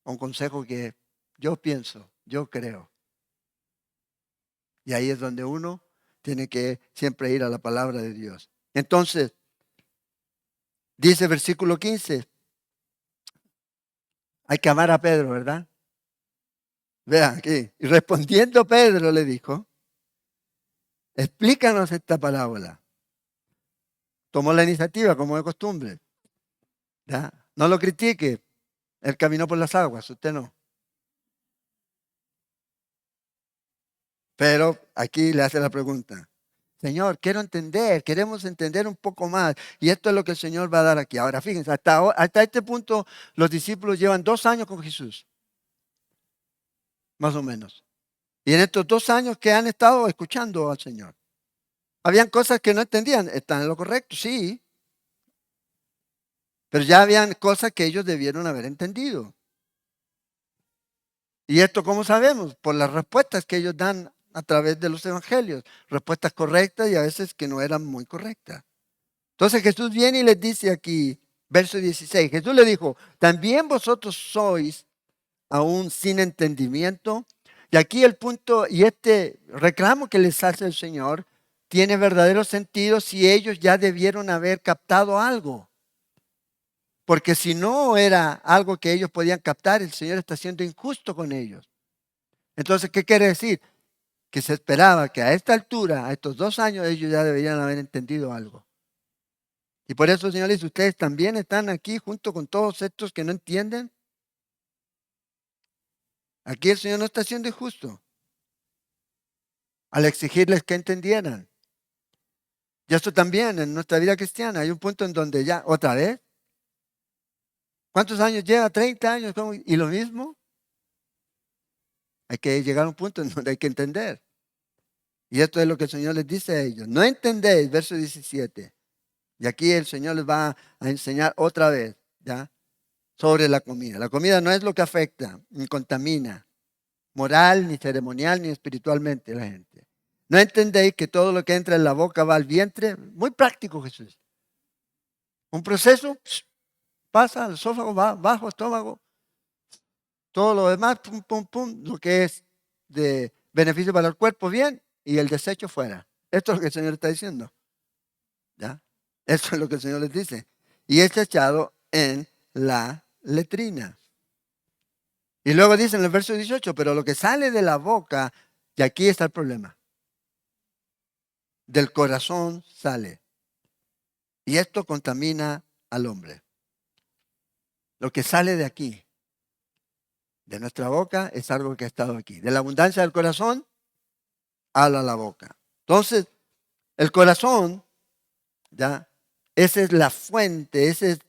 o un consejo que yo pienso, yo creo. Y ahí es donde uno tiene que siempre ir a la palabra de Dios. Entonces, dice versículo 15, hay que amar a Pedro, ¿verdad? Vean aquí. Y respondiendo Pedro le dijo, explícanos esta parábola. Tomó la iniciativa como de costumbre. ¿Ya? No lo critique. Él caminó por las aguas, usted no. Pero aquí le hace la pregunta. Señor, quiero entender, queremos entender un poco más. Y esto es lo que el Señor va a dar aquí. Ahora, fíjense, hasta este punto los discípulos llevan 2 años con Jesús, más o menos. Y en estos 2 años que han estado escuchando al Señor, habían cosas que no entendían. ¿Están en lo correcto? Sí. Pero ya habían cosas que ellos debieron haber entendido. ¿Y esto cómo sabemos? Por las respuestas que ellos dan a través de los evangelios. Respuestas correctas y a veces que no eran muy correctas. Entonces Jesús viene y les dice aquí, verso 16, Jesús le dijo, ¿también vosotros sois aún sin entendimiento? Y aquí el punto y este reclamo que les hace el Señor tiene verdadero sentido si ellos ya debieron haber captado algo. Porque si no era algo que ellos podían captar, el Señor está siendo injusto con ellos. Entonces, ¿qué quiere decir? que se esperaba que a esta altura, a estos 2 años, ellos ya deberían haber entendido algo. Y por eso, señores, ustedes también están aquí junto con todos estos que no entienden. Aquí el Señor no está siendo injusto al exigirles que entendieran. Y esto también en nuestra vida cristiana. Hay un punto en donde ya, otra vez, ¿cuántos años lleva? 30 años. ¿Y lo mismo? Hay que llegar a un punto en donde hay que entender. Y esto es lo que el Señor les dice a ellos. No entendéis, verso 17. Y aquí el Señor les va a enseñar otra vez, ¿ya? Sobre la comida. La comida no es lo que afecta, ni contamina, moral, ni ceremonial, ni espiritualmente a la gente. ¿No entendéis que todo lo que entra en la boca va al vientre? Muy práctico, Jesús. Un proceso, pasa al esófago, va bajo estómago. Todo lo demás, pum, pum, pum, lo que es de beneficio para el cuerpo, bien, y el desecho fuera. Esto es lo que el Señor está diciendo. ¿Ya? Eso es lo que el Señor les dice. Y es echado en la letrina. Y luego dice en el verso 18, pero lo que sale de la boca, y aquí está el problema. Del corazón sale. Y esto contamina al hombre. Lo que sale de aquí, de nuestra boca, es algo que ha estado aquí. De la abundancia del corazón, habla la boca. Entonces, el corazón, ¿ya? Esa es la fuente, ese es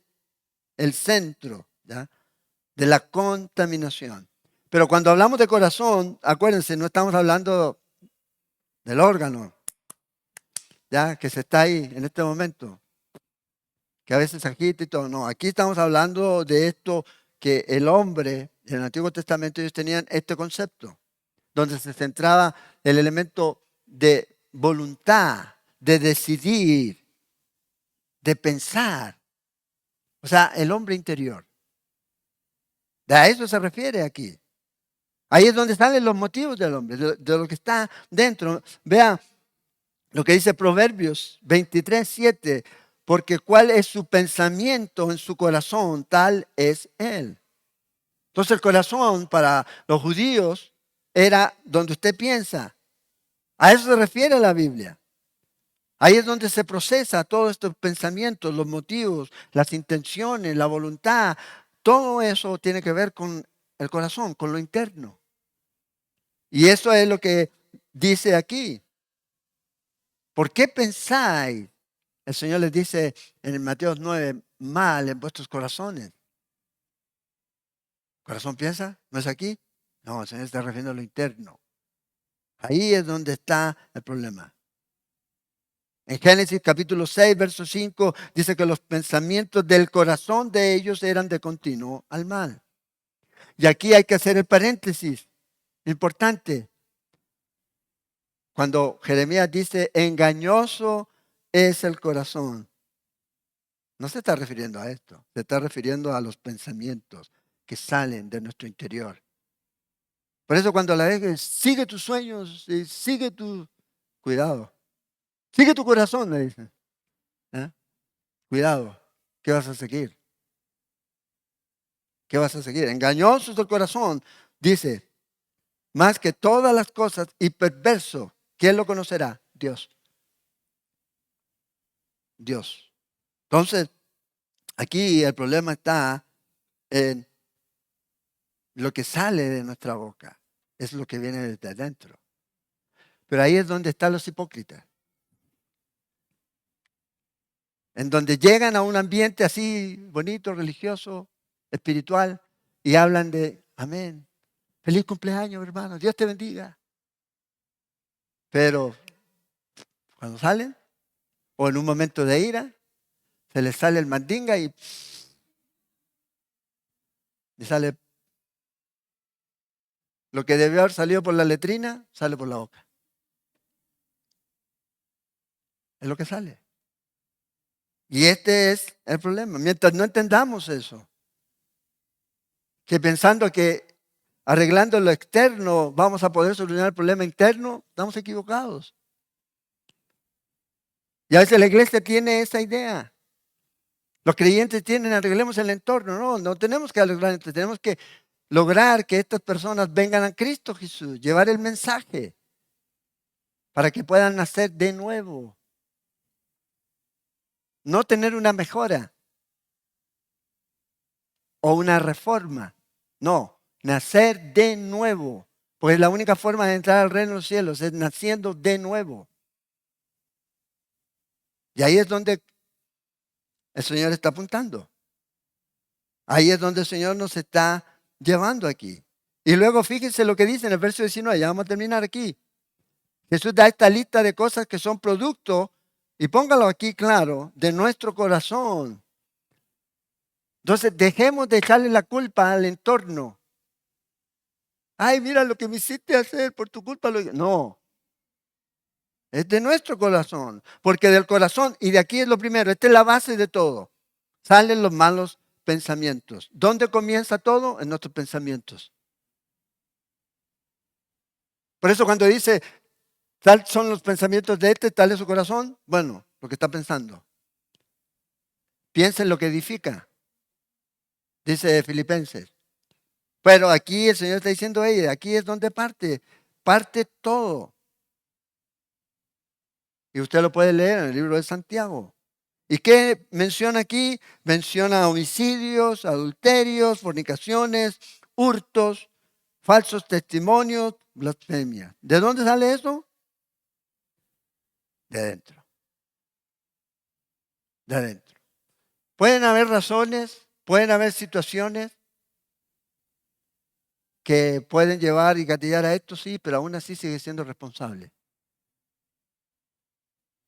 el centro, ¿ya? De la contaminación. Pero cuando hablamos de corazón, acuérdense, no estamos hablando del órgano, ¿ya? Que se está ahí en este momento, que a veces agita y todo. No, aquí estamos hablando de esto que el hombre, en el Antiguo Testamento ellos tenían este concepto, donde se centraba el elemento de voluntad, de decidir, de pensar. O sea, el hombre interior. A eso se refiere aquí. Ahí es donde salen los motivos del hombre, de lo que está dentro. Vea lo que dice Proverbios 23:7. Porque cuál es su pensamiento en su corazón, tal es él. Entonces el corazón para los judíos era donde usted piensa. A eso se refiere la Biblia. Ahí es donde se procesa todos estos pensamientos, los motivos, las intenciones, la voluntad. Todo eso tiene que ver con el corazón, con lo interno. Y eso es lo que dice aquí. ¿Por qué pensáis? El Señor les dice en Mateo 9, mal en vuestros corazones. ¿Corazón piensa? ¿No es aquí? No, el Señor está refiriendo a lo interno. Ahí es donde está el problema. En Génesis capítulo 6, verso 5, dice que los pensamientos del corazón de ellos eran de continuo al mal. Y aquí hay que hacer el paréntesis importante. Cuando Jeremías dice, engañoso es el corazón. No se está refiriendo a esto, se está refiriendo a los pensamientos que salen de nuestro interior. Por eso cuando la vez sigue tus sueños, sigue tu cuidado. Sigue tu corazón, le dicen. ¿Eh? Cuidado, ¿qué vas a seguir? ¿Qué vas a seguir? Engañoso es el corazón, dice, más que todas las cosas y perverso. ¿Quién lo conocerá? Dios. Dios. Entonces, aquí el problema está en lo que sale de nuestra boca. Es lo que viene desde adentro. Pero ahí es donde están los hipócritas. En donde llegan a un ambiente así bonito, religioso, espiritual, y hablan de, amén, feliz cumpleaños, hermano, Dios te bendiga. Pero cuando salen, o en un momento de ira, se les sale el mandinga y sale lo que debió haber salido por la letrina, sale por la boca. Es lo que sale. Y este es el problema. Mientras no entendamos eso, que pensando que arreglando lo externo vamos a poder solucionar el problema interno, estamos equivocados. Y a veces la iglesia tiene esa idea. Los creyentes tienen, arreglemos el entorno. No tenemos que arreglar, tenemos que lograr que estas personas vengan a Cristo Jesús, llevar el mensaje. para que puedan nacer de nuevo. No tener una mejora o una reforma. No, nacer de nuevo. Pues la única forma de entrar al reino de los cielos es naciendo de nuevo. Y ahí es donde el Señor está apuntando. Ahí es donde el Señor nos está llevando aquí. Y luego fíjense lo que dice en el verso 19. Ya vamos a terminar aquí. Jesús da esta lista de cosas que son producto, y póngalo aquí claro, de nuestro corazón. Entonces dejemos de echarle la culpa al entorno. Ay, mira lo que me hiciste hacer, por tu culpa. No, es de nuestro corazón. Porque del corazón, y de aquí es lo primero, esta es la base de todo, salen los malos pensamientos. ¿Dónde comienza todo? En nuestros pensamientos. Por eso cuando dice, tal son los pensamientos de este, tal es su corazón, bueno, lo que está pensando. Piensa en lo que edifica, dice Filipenses. Pero aquí el Señor está diciendo, aquí es donde parte todo. Y usted lo puede leer en el libro de Santiago. ¿Y qué menciona aquí? Menciona homicidios, adulterios, fornicaciones, hurtos, falsos testimonios, blasfemia. ¿De dónde sale eso? De adentro. De adentro. Pueden haber razones, pueden haber situaciones que pueden llevar y gatillar a esto, sí, pero aún así sigue siendo responsable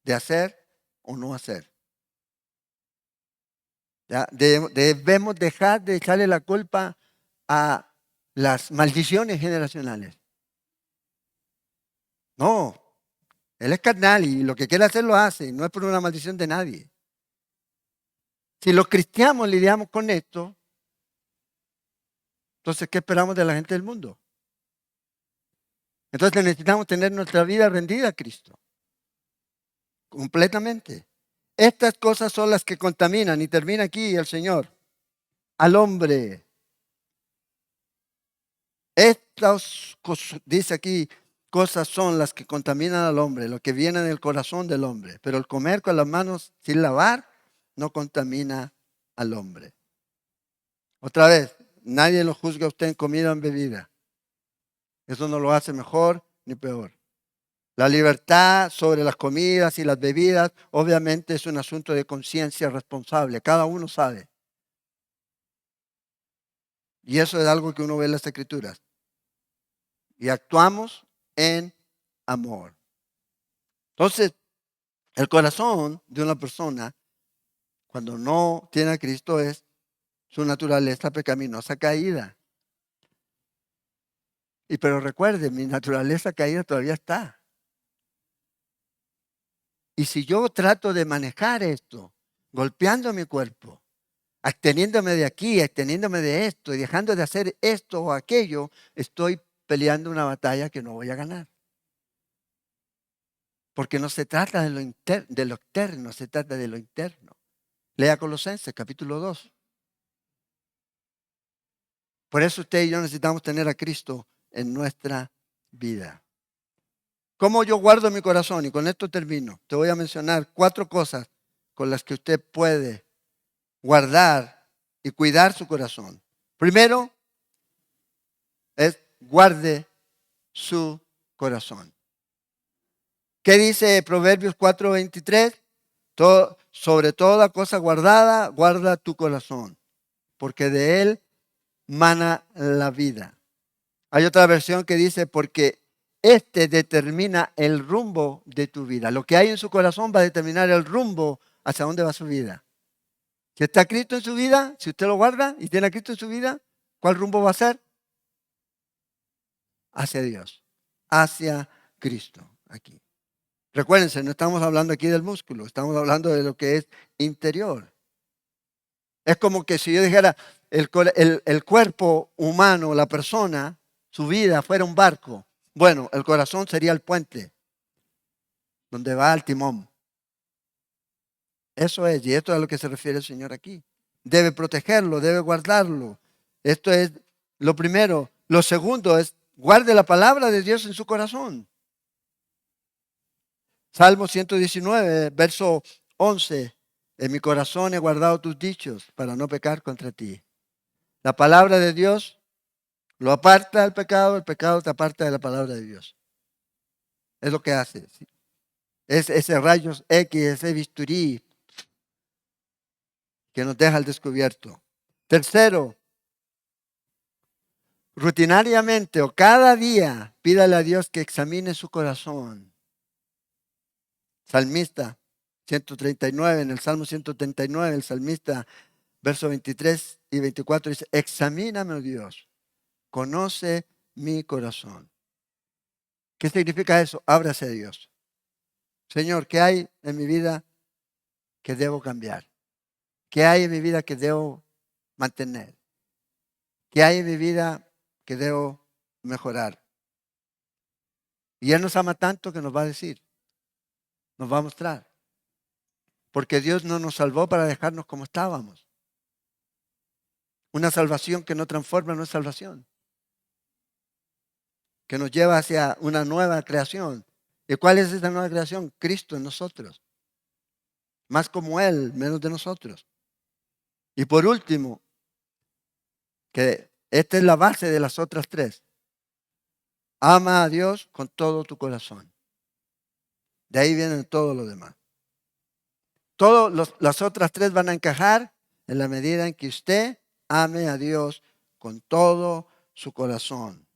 de hacer o no hacer. ¿Ya? Debemos dejar de echarle la culpa a las maldiciones generacionales. No, él es carnal y lo que quiere hacer lo hace, no es por una maldición de nadie. Si los cristianos lidiamos con esto, entonces ¿qué esperamos de la gente del mundo? Entonces necesitamos tener nuestra vida rendida a Cristo, completamente. Estas cosas son las que contaminan, y termina aquí el Señor, al hombre. Estas cosas, dice aquí, cosas son las que contaminan al hombre, lo que viene del corazón del hombre. Pero el comer con las manos sin lavar no contamina al hombre. Otra vez, nadie lo juzga a usted en comida o en bebida. Eso no lo hace mejor ni peor. La libertad sobre las comidas y las bebidas obviamente es un asunto de conciencia responsable. Cada uno sabe. Y eso es algo que uno ve en las Escrituras. Y actuamos en amor. Entonces, el corazón de una persona, cuando no tiene a Cristo, es su naturaleza pecaminosa caída. Pero recuerde, mi naturaleza caída todavía está. Y si yo trato de manejar esto, golpeando mi cuerpo, absteniéndome de aquí, absteniéndome de esto y dejando de hacer esto o aquello, estoy peleando una batalla que no voy a ganar. Porque no se trata de lo externo, se trata de lo interno. Lea Colosenses capítulo 2. Por eso usted y yo necesitamos tener a Cristo en nuestra vida. ¿Cómo yo guardo mi corazón? Y con esto termino. Te voy a mencionar 4 cosas con las que usted puede guardar y cuidar su corazón. Primero es guarde su corazón. ¿Qué dice Proverbios 4:23? Sobre toda cosa guardada, guarda tu corazón, porque de él mana la vida. Hay otra versión que dice, porque este determina el rumbo de tu vida. Lo que hay en su corazón va a determinar el rumbo hacia dónde va su vida. Si está Cristo en su vida, si usted lo guarda y tiene a Cristo en su vida, ¿cuál rumbo va a ser? Hacia Dios, hacia Cristo, aquí. Recuérdense, no estamos hablando aquí del músculo, estamos hablando de lo que es interior. Es como que si yo dijera, el cuerpo humano, la persona, su vida fuera un barco. Bueno, el corazón sería el puente donde va el timón. Eso es, y esto es a lo que se refiere el Señor aquí. Debe protegerlo, debe guardarlo. Esto es lo primero. Lo segundo es, guarde la palabra de Dios en su corazón. Salmo 119, verso 11. En mi corazón he guardado tus dichos para no pecar contra ti. La palabra de Dios lo aparta del pecado, el pecado te aparta de la palabra de Dios. Es lo que hace. ¿Sí? Es ese rayos X, ese bisturí que nos deja al descubierto. Tercero, rutinariamente o cada día pídale a Dios que examine su corazón. Salmista 139, en el Salmo 139, el salmista, versos 23 y 24 dice, examíname, oh Dios, conoce mi corazón. ¿Qué significa eso? Ábrase a Dios. Señor, ¿qué hay en mi vida que debo cambiar? ¿Qué hay en mi vida que debo mantener? ¿Qué hay en mi vida que debo mejorar? Y Él nos ama tanto que nos va a decir, nos va a mostrar. Porque Dios no nos salvó para dejarnos como estábamos. Una salvación que no transforma no es salvación. Que nos lleva hacia una nueva creación. ¿Y cuál es esa nueva creación? Cristo en nosotros. Más como Él, menos de nosotros. Y por último, que esta es la base de las otras tres. Ama a Dios con todo tu corazón. De ahí vienen todo lo demás. Las otras tres van a encajar en la medida en que usted ame a Dios con todo su corazón,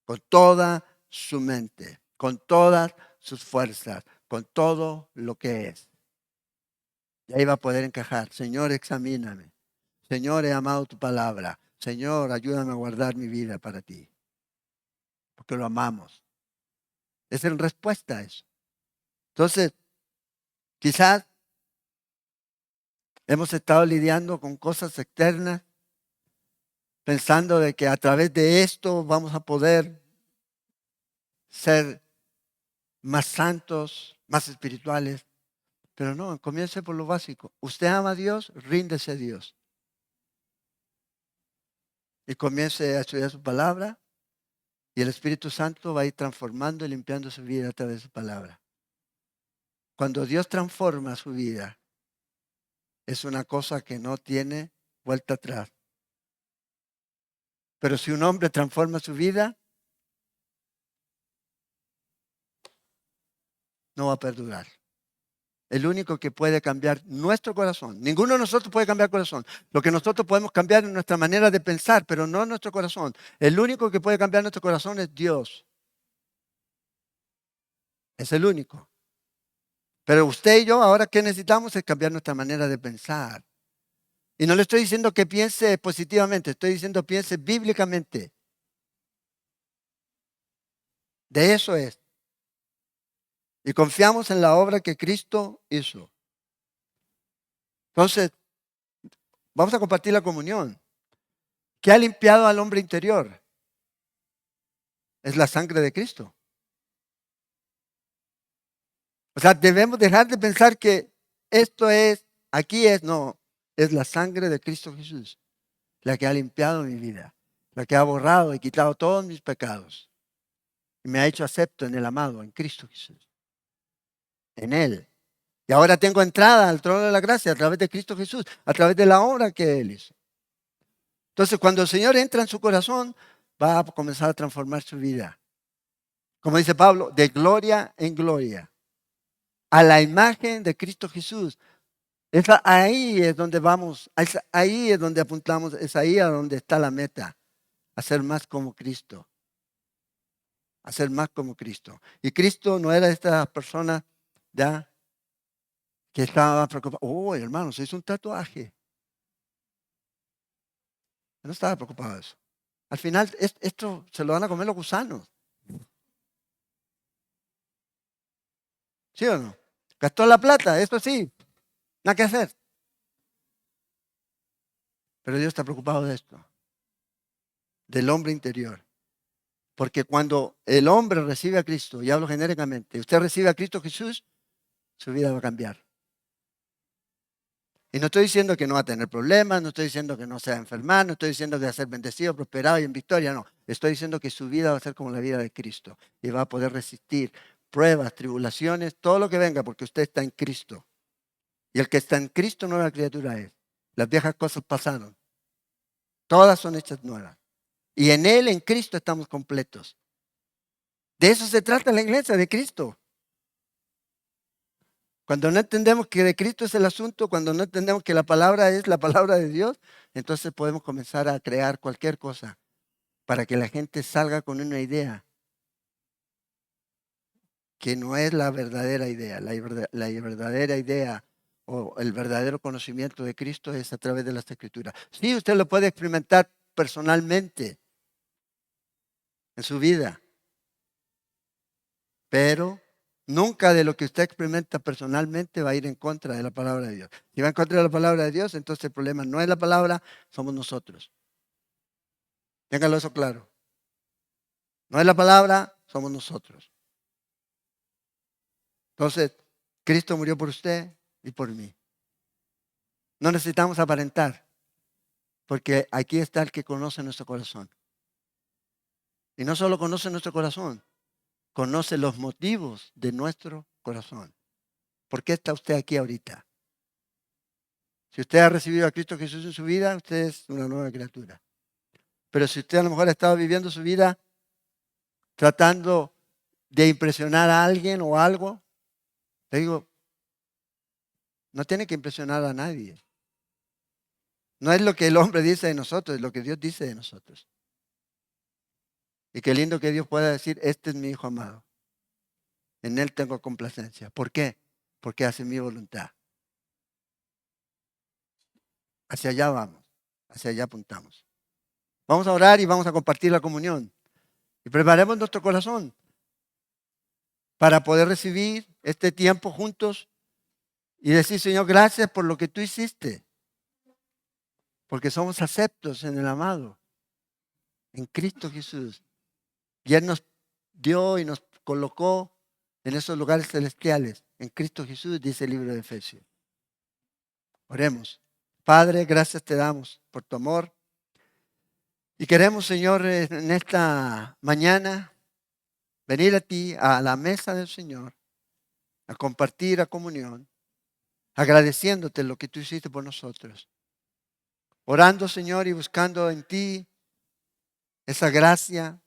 con toda su mente, con todas sus fuerzas, con todo lo que es. Y ahí va a poder encajar. Señor, examíname. Señor, he amado tu palabra. Señor, ayúdame a guardar mi vida para ti. Porque lo amamos. Es en respuesta a eso. Entonces, quizás hemos estado lidiando con cosas externas, pensando de que a través de esto vamos a poder ser más santos, más espirituales. Pero no, comience por lo básico. Usted ama a Dios, ríndese a Dios. Y comience a estudiar su palabra. Y el Espíritu Santo va a ir transformando y limpiando su vida a través de su palabra. Cuando Dios transforma su vida, es una cosa que no tiene vuelta atrás. Pero si un hombre transforma su vida, no va a perdurar. El único que puede cambiar nuestro corazón. Ninguno de nosotros puede cambiar el corazón. Lo que nosotros podemos cambiar es nuestra manera de pensar, pero no nuestro corazón. El único que puede cambiar nuestro corazón es Dios. Es el único. Pero usted y yo ahora ¿qué necesitamos? Es cambiar nuestra manera de pensar. Y no le estoy diciendo que piense positivamente, estoy diciendo piense bíblicamente. De eso es. Y confiamos en la obra que Cristo hizo. Entonces, vamos a compartir la comunión. ¿Qué ha limpiado al hombre interior? Es la sangre de Cristo. O sea, debemos dejar de pensar que esto es, aquí es, no, es la sangre de Cristo Jesús, la que ha limpiado mi vida, la que ha borrado y quitado todos mis pecados y me ha hecho acepto en el amado, en Cristo Jesús, en Él. Y ahora tengo entrada al trono de la gracia a través de Cristo Jesús, a través de la obra que Él hizo. Entonces, cuando el Señor entra en su corazón, va a comenzar a transformar su vida. Como dice Pablo, de gloria en gloria, a la imagen de Cristo Jesús. Ahí es donde vamos, ahí es donde apuntamos, es ahí a donde está la meta, a ser más como Cristo, a ser más como Cristo. Y Cristo no era esta persona ya que estaba preocupada. Oh, hermano, se hizo un tatuaje. No estaba preocupado de eso. Al final, esto se lo van a comer los gusanos. ¿Sí o no? Gastó la plata, esto sí, nada que hacer. Pero Dios está preocupado de esto, del hombre interior. Porque cuando el hombre recibe a Cristo, y hablo genéricamente, usted recibe a Cristo Jesús, su vida va a cambiar. Y no estoy diciendo que no va a tener problemas, no estoy diciendo que no se va a enfermar, no estoy diciendo que va a ser bendecido, prosperado y en victoria, no. Estoy diciendo que su vida va a ser como la vida de Cristo y va a poder resistir pruebas, tribulaciones, todo lo que venga, porque usted está en Cristo. Y el que está en Cristo, nueva criatura es. Las viejas cosas pasaron. Todas son hechas nuevas. Y en Él, en Cristo, estamos completos. De eso se trata la iglesia, de Cristo. Cuando no entendemos que de Cristo es el asunto, cuando no entendemos que la palabra es la palabra de Dios, entonces podemos comenzar a crear cualquier cosa para que la gente salga con una idea que no es la verdadera idea. La verdadera idea o el verdadero conocimiento de Cristo es a través de las Escrituras. Sí, usted lo puede experimentar personalmente en su vida, pero nunca de lo que usted experimenta personalmente va a ir en contra de la palabra de Dios. Si va en contra de la palabra de Dios, entonces el problema no es la palabra, somos nosotros. Téngalo eso claro. No es la palabra, somos nosotros. Entonces, Cristo murió por usted y por mí. No necesitamos aparentar, porque aquí está el que conoce nuestro corazón. Y no solo conoce nuestro corazón, conoce los motivos de nuestro corazón. ¿Por qué está usted aquí ahorita? Si usted ha recibido a Cristo Jesús en su vida, usted es una nueva criatura. Pero si usted a lo mejor ha estado viviendo su vida tratando de impresionar a alguien o algo, le digo, no tiene que impresionar a nadie. No es lo que el hombre dice de nosotros, es lo que Dios dice de nosotros. Y qué lindo que Dios pueda decir, este es mi hijo amado. En él tengo complacencia. ¿Por qué? Porque hace mi voluntad. Hacia allá vamos, hacia allá apuntamos. Vamos a orar y vamos a compartir la comunión. Y preparemos nuestro corazón para poder recibir este tiempo juntos y decir, Señor, gracias por lo que tú hiciste. Porque somos aceptos en el amado, en Cristo Jesús. Y Él nos dio y nos colocó en esos lugares celestiales. En Cristo Jesús, dice el libro de Efesios. Oremos. Padre, gracias te damos por tu amor. Y queremos, Señor, en esta mañana venir a ti, a la mesa del Señor, a compartir la comunión, agradeciéndote lo que tú hiciste por nosotros. Orando, Señor, y buscando en ti esa gracia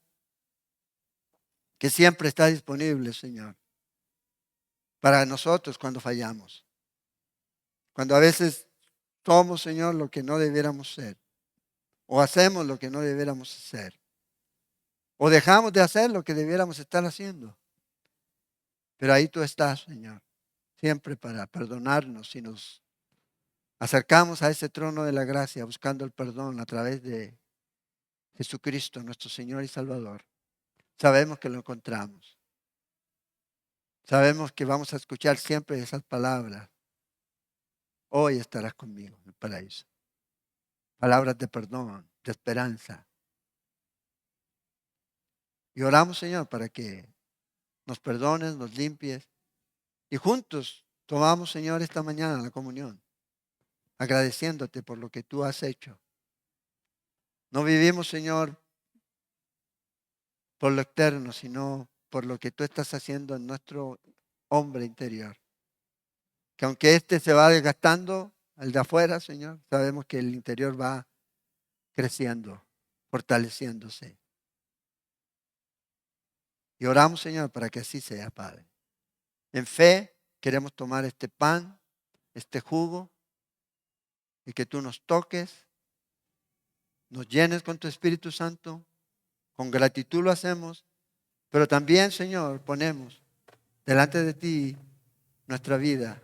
que siempre está disponible, Señor, para nosotros cuando fallamos. Cuando a veces somos, Señor, lo que no debiéramos ser. O hacemos lo que no debiéramos hacer. O dejamos de hacer lo que debiéramos estar haciendo. Pero ahí tú estás, Señor, siempre para perdonarnos y nos acercamos a ese trono de la gracia buscando el perdón a través de Jesucristo, nuestro Señor y Salvador. Sabemos que lo encontramos. Sabemos que vamos a escuchar siempre esas palabras. Hoy estarás conmigo en el paraíso. Palabras de perdón, de esperanza. Y oramos, Señor, para que nos perdones, nos limpies. Y juntos tomamos, Señor, esta mañana la comunión, agradeciéndote por lo que tú has hecho. No vivimos, Señor, por lo externo, sino por lo que tú estás haciendo en nuestro hombre interior. Que aunque este se va desgastando, el de afuera, Señor, sabemos que el interior va creciendo, fortaleciéndose. Y oramos, Señor, para que así sea, Padre. En fe queremos tomar este pan, este jugo, y que tú nos toques, nos llenes con tu Espíritu Santo. Con gratitud lo hacemos, pero también, Señor, ponemos delante de ti nuestra vida,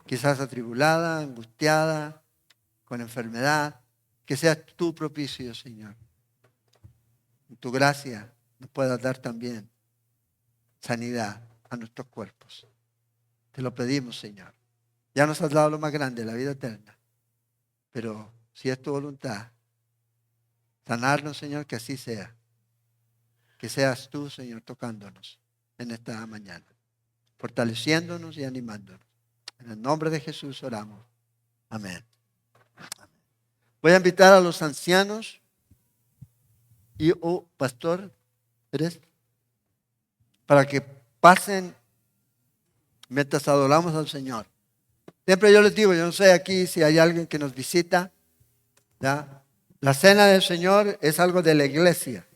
quizás atribulada, angustiada, con enfermedad. Que seas tú propicio, Señor. En tu gracia nos puedas dar también sanidad a nuestros cuerpos. Te lo pedimos, Señor. Ya nos has dado lo más grande, la vida eterna. Pero si es tu voluntad, sanarnos, Señor, que así sea. Que seas tú, Señor, tocándonos en esta mañana, fortaleciéndonos y animándonos. En el nombre de Jesús oramos. Amén. Voy a invitar a los ancianos y pastor, ¿eres? Para que pasen mientras adoramos al Señor. Siempre yo les digo, yo no sé aquí si hay alguien que nos visita, ¿ya? La cena del Señor es algo de la iglesia.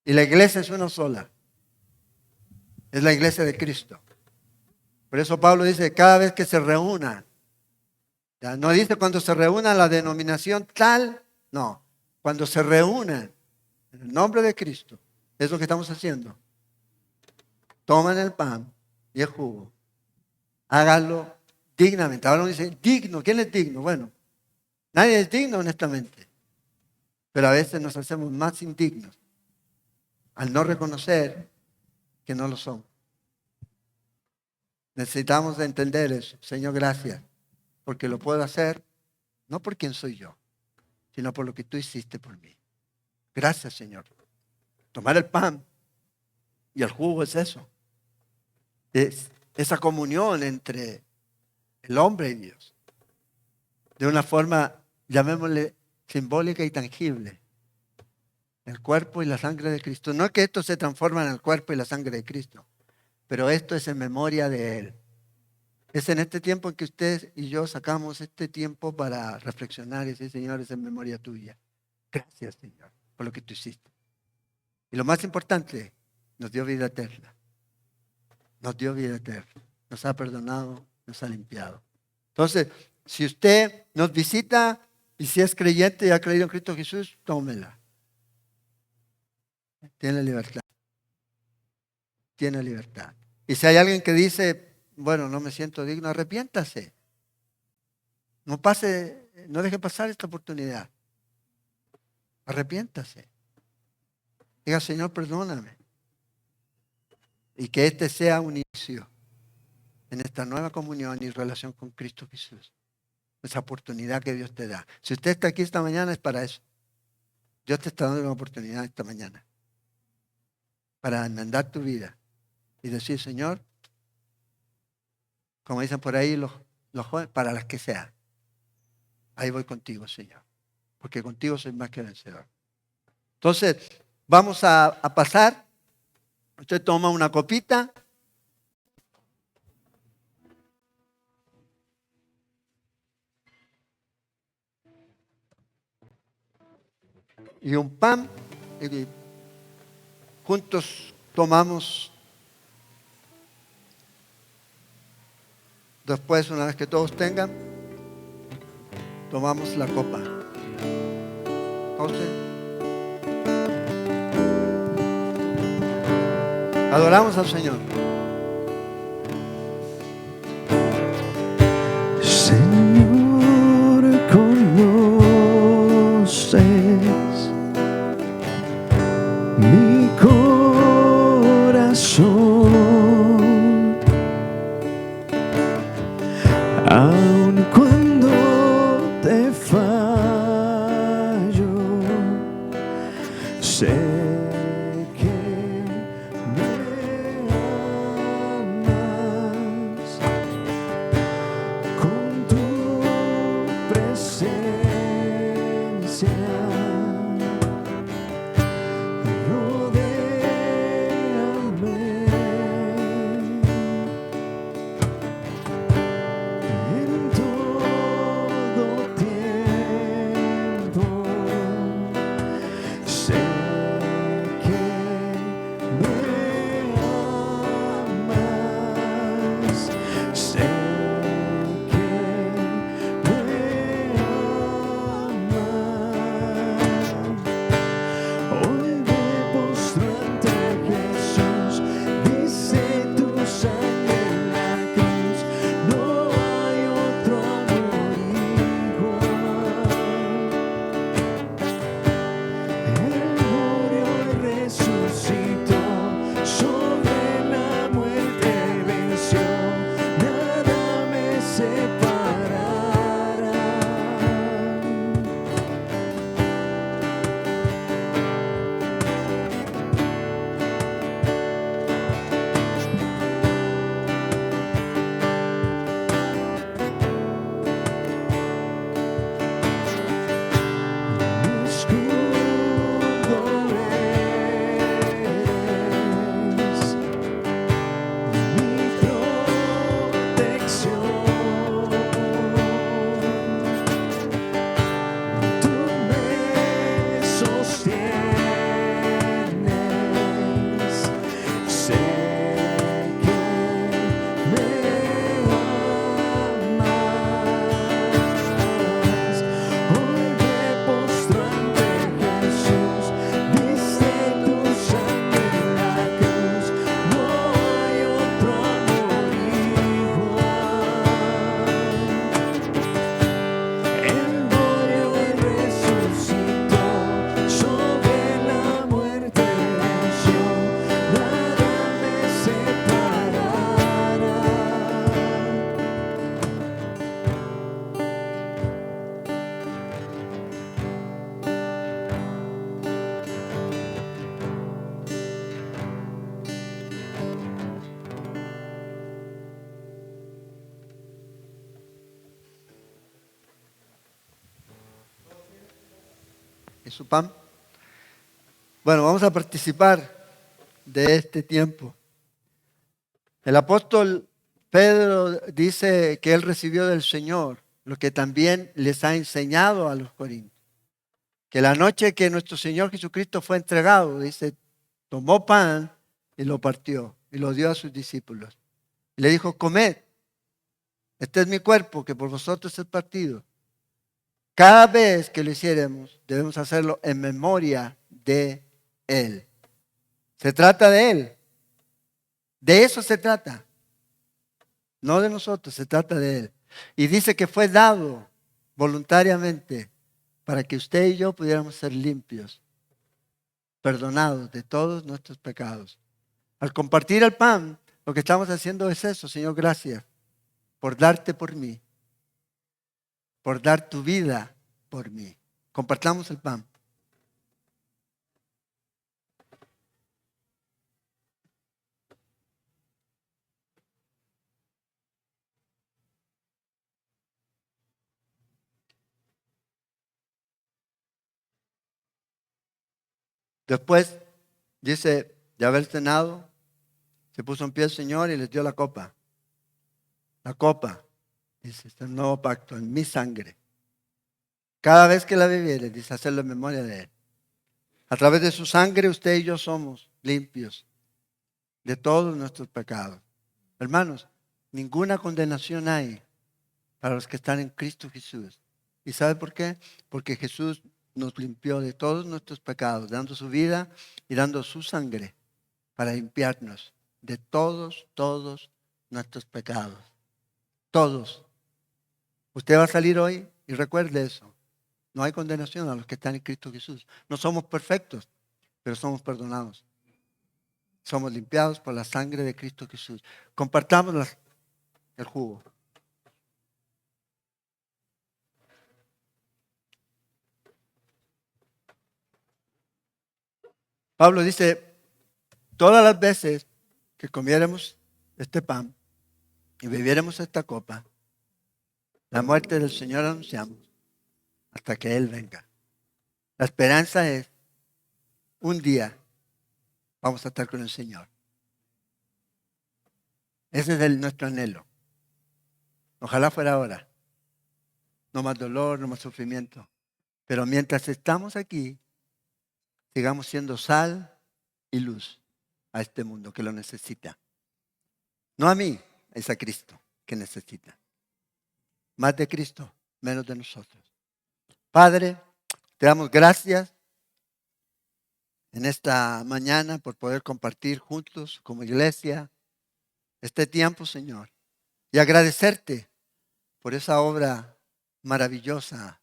Y la iglesia es una sola. Es la iglesia de Cristo. Por eso Pablo dice, cada vez que se reúnan, ¿ya? No dice cuando se reúna la denominación tal, no. Cuando se reúnan en el nombre de Cristo, es lo que estamos haciendo. Toman el pan y el jugo. Háganlo dignamente. Ahora uno dice, digno, ¿quién es digno? Bueno, nadie es digno honestamente. Pero a veces nos hacemos más indignos al no reconocer que no lo somos. Necesitamos de entender eso. Señor, gracias, porque lo puedo hacer, no por quién soy yo, sino por lo que tú hiciste por mí. Gracias, Señor. Tomar el pan y el jugo es eso. Es esa comunión entre el hombre y Dios. De una forma, llamémosle, simbólica y tangible. El cuerpo y la sangre de Cristo. No es que esto se transforma en el cuerpo y la sangre de Cristo, pero esto es en memoria de Él. Es en este tiempo en que usted y yo sacamos este tiempo para reflexionar y decir, Señor, es en memoria tuya. Gracias, Señor, por lo que tú hiciste. Y lo más importante, nos dio vida eterna. Nos dio vida eterna. Nos ha perdonado, nos ha limpiado. Entonces, si usted nos visita y si es creyente y ha creído en Cristo Jesús, tómela. Tiene libertad. Tiene libertad. Y si hay alguien que dice, bueno, no me siento digno, arrepiéntase. No deje pasar esta oportunidad. Arrepiéntase. Diga, Señor, perdóname. Y que este sea un inicio en esta nueva comunión y relación con Cristo Jesús. Esa oportunidad que Dios te da. Si usted está aquí esta mañana es para eso. Dios te está dando una oportunidad esta mañana. Para enmendar tu vida. Y decir, Señor, como dicen por ahí los jóvenes, para las que sean. Ahí voy contigo, Señor. Porque contigo soy más que vencedor. Entonces, vamos a pasar. Usted toma una copita. Y un pan. Y juntos tomamos. Después, una vez que todos tengan, tomamos la copa. Entonces, adoramos al Señor. Señor, conoces mi corazón, aun cuando te fallo, sé que me amas con tu presencia. y su pan. Bueno, vamos a participar de este tiempo. El apóstol Pedro dice que él recibió del Señor lo que también les ha enseñado a los corintios. Que la noche que nuestro Señor Jesucristo fue entregado, dice, tomó pan y lo partió y lo dio a sus discípulos. Y le dijo, comed, este es mi cuerpo que por vosotros es partido. Cada vez que lo hiciéramos, debemos hacerlo en memoria de Él. Se trata de Él. De eso se trata. No de nosotros, se trata de Él. Y dice que fue dado voluntariamente para que usted y yo pudiéramos ser limpios, perdonados de todos nuestros pecados. Al compartir el pan, lo que estamos haciendo es eso, Señor, gracias por darte por mí, por dar tu vida por mí. Compartamos el pan. Después, dice, de haber cenado, se puso en pie el Señor y les dio la copa. La copa, dice, este es el nuevo pacto en mi sangre. Cada vez que la bebiere, dice, hacerlo en memoria de Él. A través de su sangre, usted y yo somos limpios de todos nuestros pecados. Hermanos, ninguna condenación hay para los que están en Cristo Jesús. ¿Y sabe por qué? Porque Jesús nos limpió de todos nuestros pecados, dando su vida y dando su sangre para limpiarnos de todos nuestros pecados. Todos. Usted va a salir hoy y recuerde eso. No hay condenación a los que están en Cristo Jesús. No somos perfectos, pero somos perdonados. Somos limpiados por la sangre de Cristo Jesús. Compartamos el jugo. Pablo dice, todas las veces que comiéramos este pan y bebiéramos esta copa, la muerte del Señor anunciamos hasta que Él venga. La esperanza es, un día vamos a estar con el Señor. Ese es nuestro anhelo. Ojalá fuera ahora. No más dolor, no más sufrimiento. Pero mientras estamos aquí, sigamos siendo sal y luz a este mundo que lo necesita. No a mí, es a Cristo que necesita. Más de Cristo, menos de nosotros. Padre, te damos gracias en esta mañana por poder compartir juntos como iglesia este tiempo, Señor. Y agradecerte por esa obra maravillosa,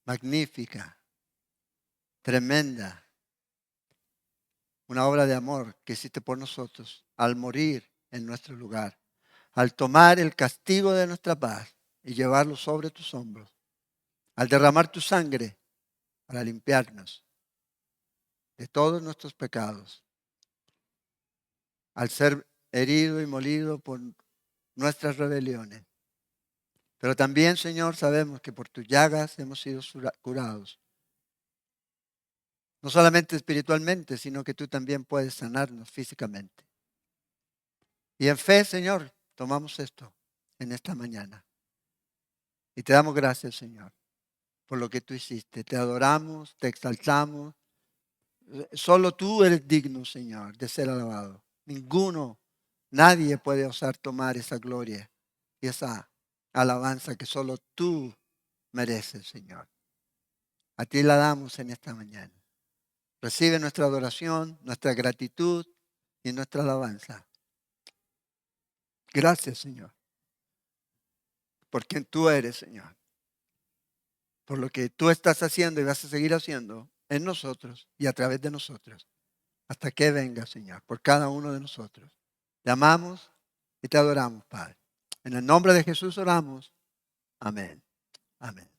magnífica, tremenda. Una obra de amor que hiciste por nosotros al morir en nuestro lugar, al tomar el castigo de nuestra paz y llevarlo sobre tus hombros, al derramar tu sangre para limpiarnos de todos nuestros pecados, al ser herido y molido por nuestras rebeliones. Pero también, Señor, sabemos que por tus llagas hemos sido curados. No solamente espiritualmente, sino que tú también puedes sanarnos físicamente. Y en fe, Señor, tomamos esto en esta mañana. Y te damos gracias, Señor, por lo que tú hiciste. Te adoramos, te exaltamos. Solo tú eres digno, Señor, de ser alabado. Ninguno, nadie puede osar tomar esa gloria y esa alabanza que solo tú mereces, Señor. A ti la damos en esta mañana. Recibe nuestra adoración, nuestra gratitud y nuestra alabanza. Gracias, Señor, por quien tú eres, Señor. Por lo que tú estás haciendo y vas a seguir haciendo en nosotros y a través de nosotros. Hasta que venga, Señor, por cada uno de nosotros. Te amamos y te adoramos, Padre. En el nombre de Jesús oramos. Amén. Amén.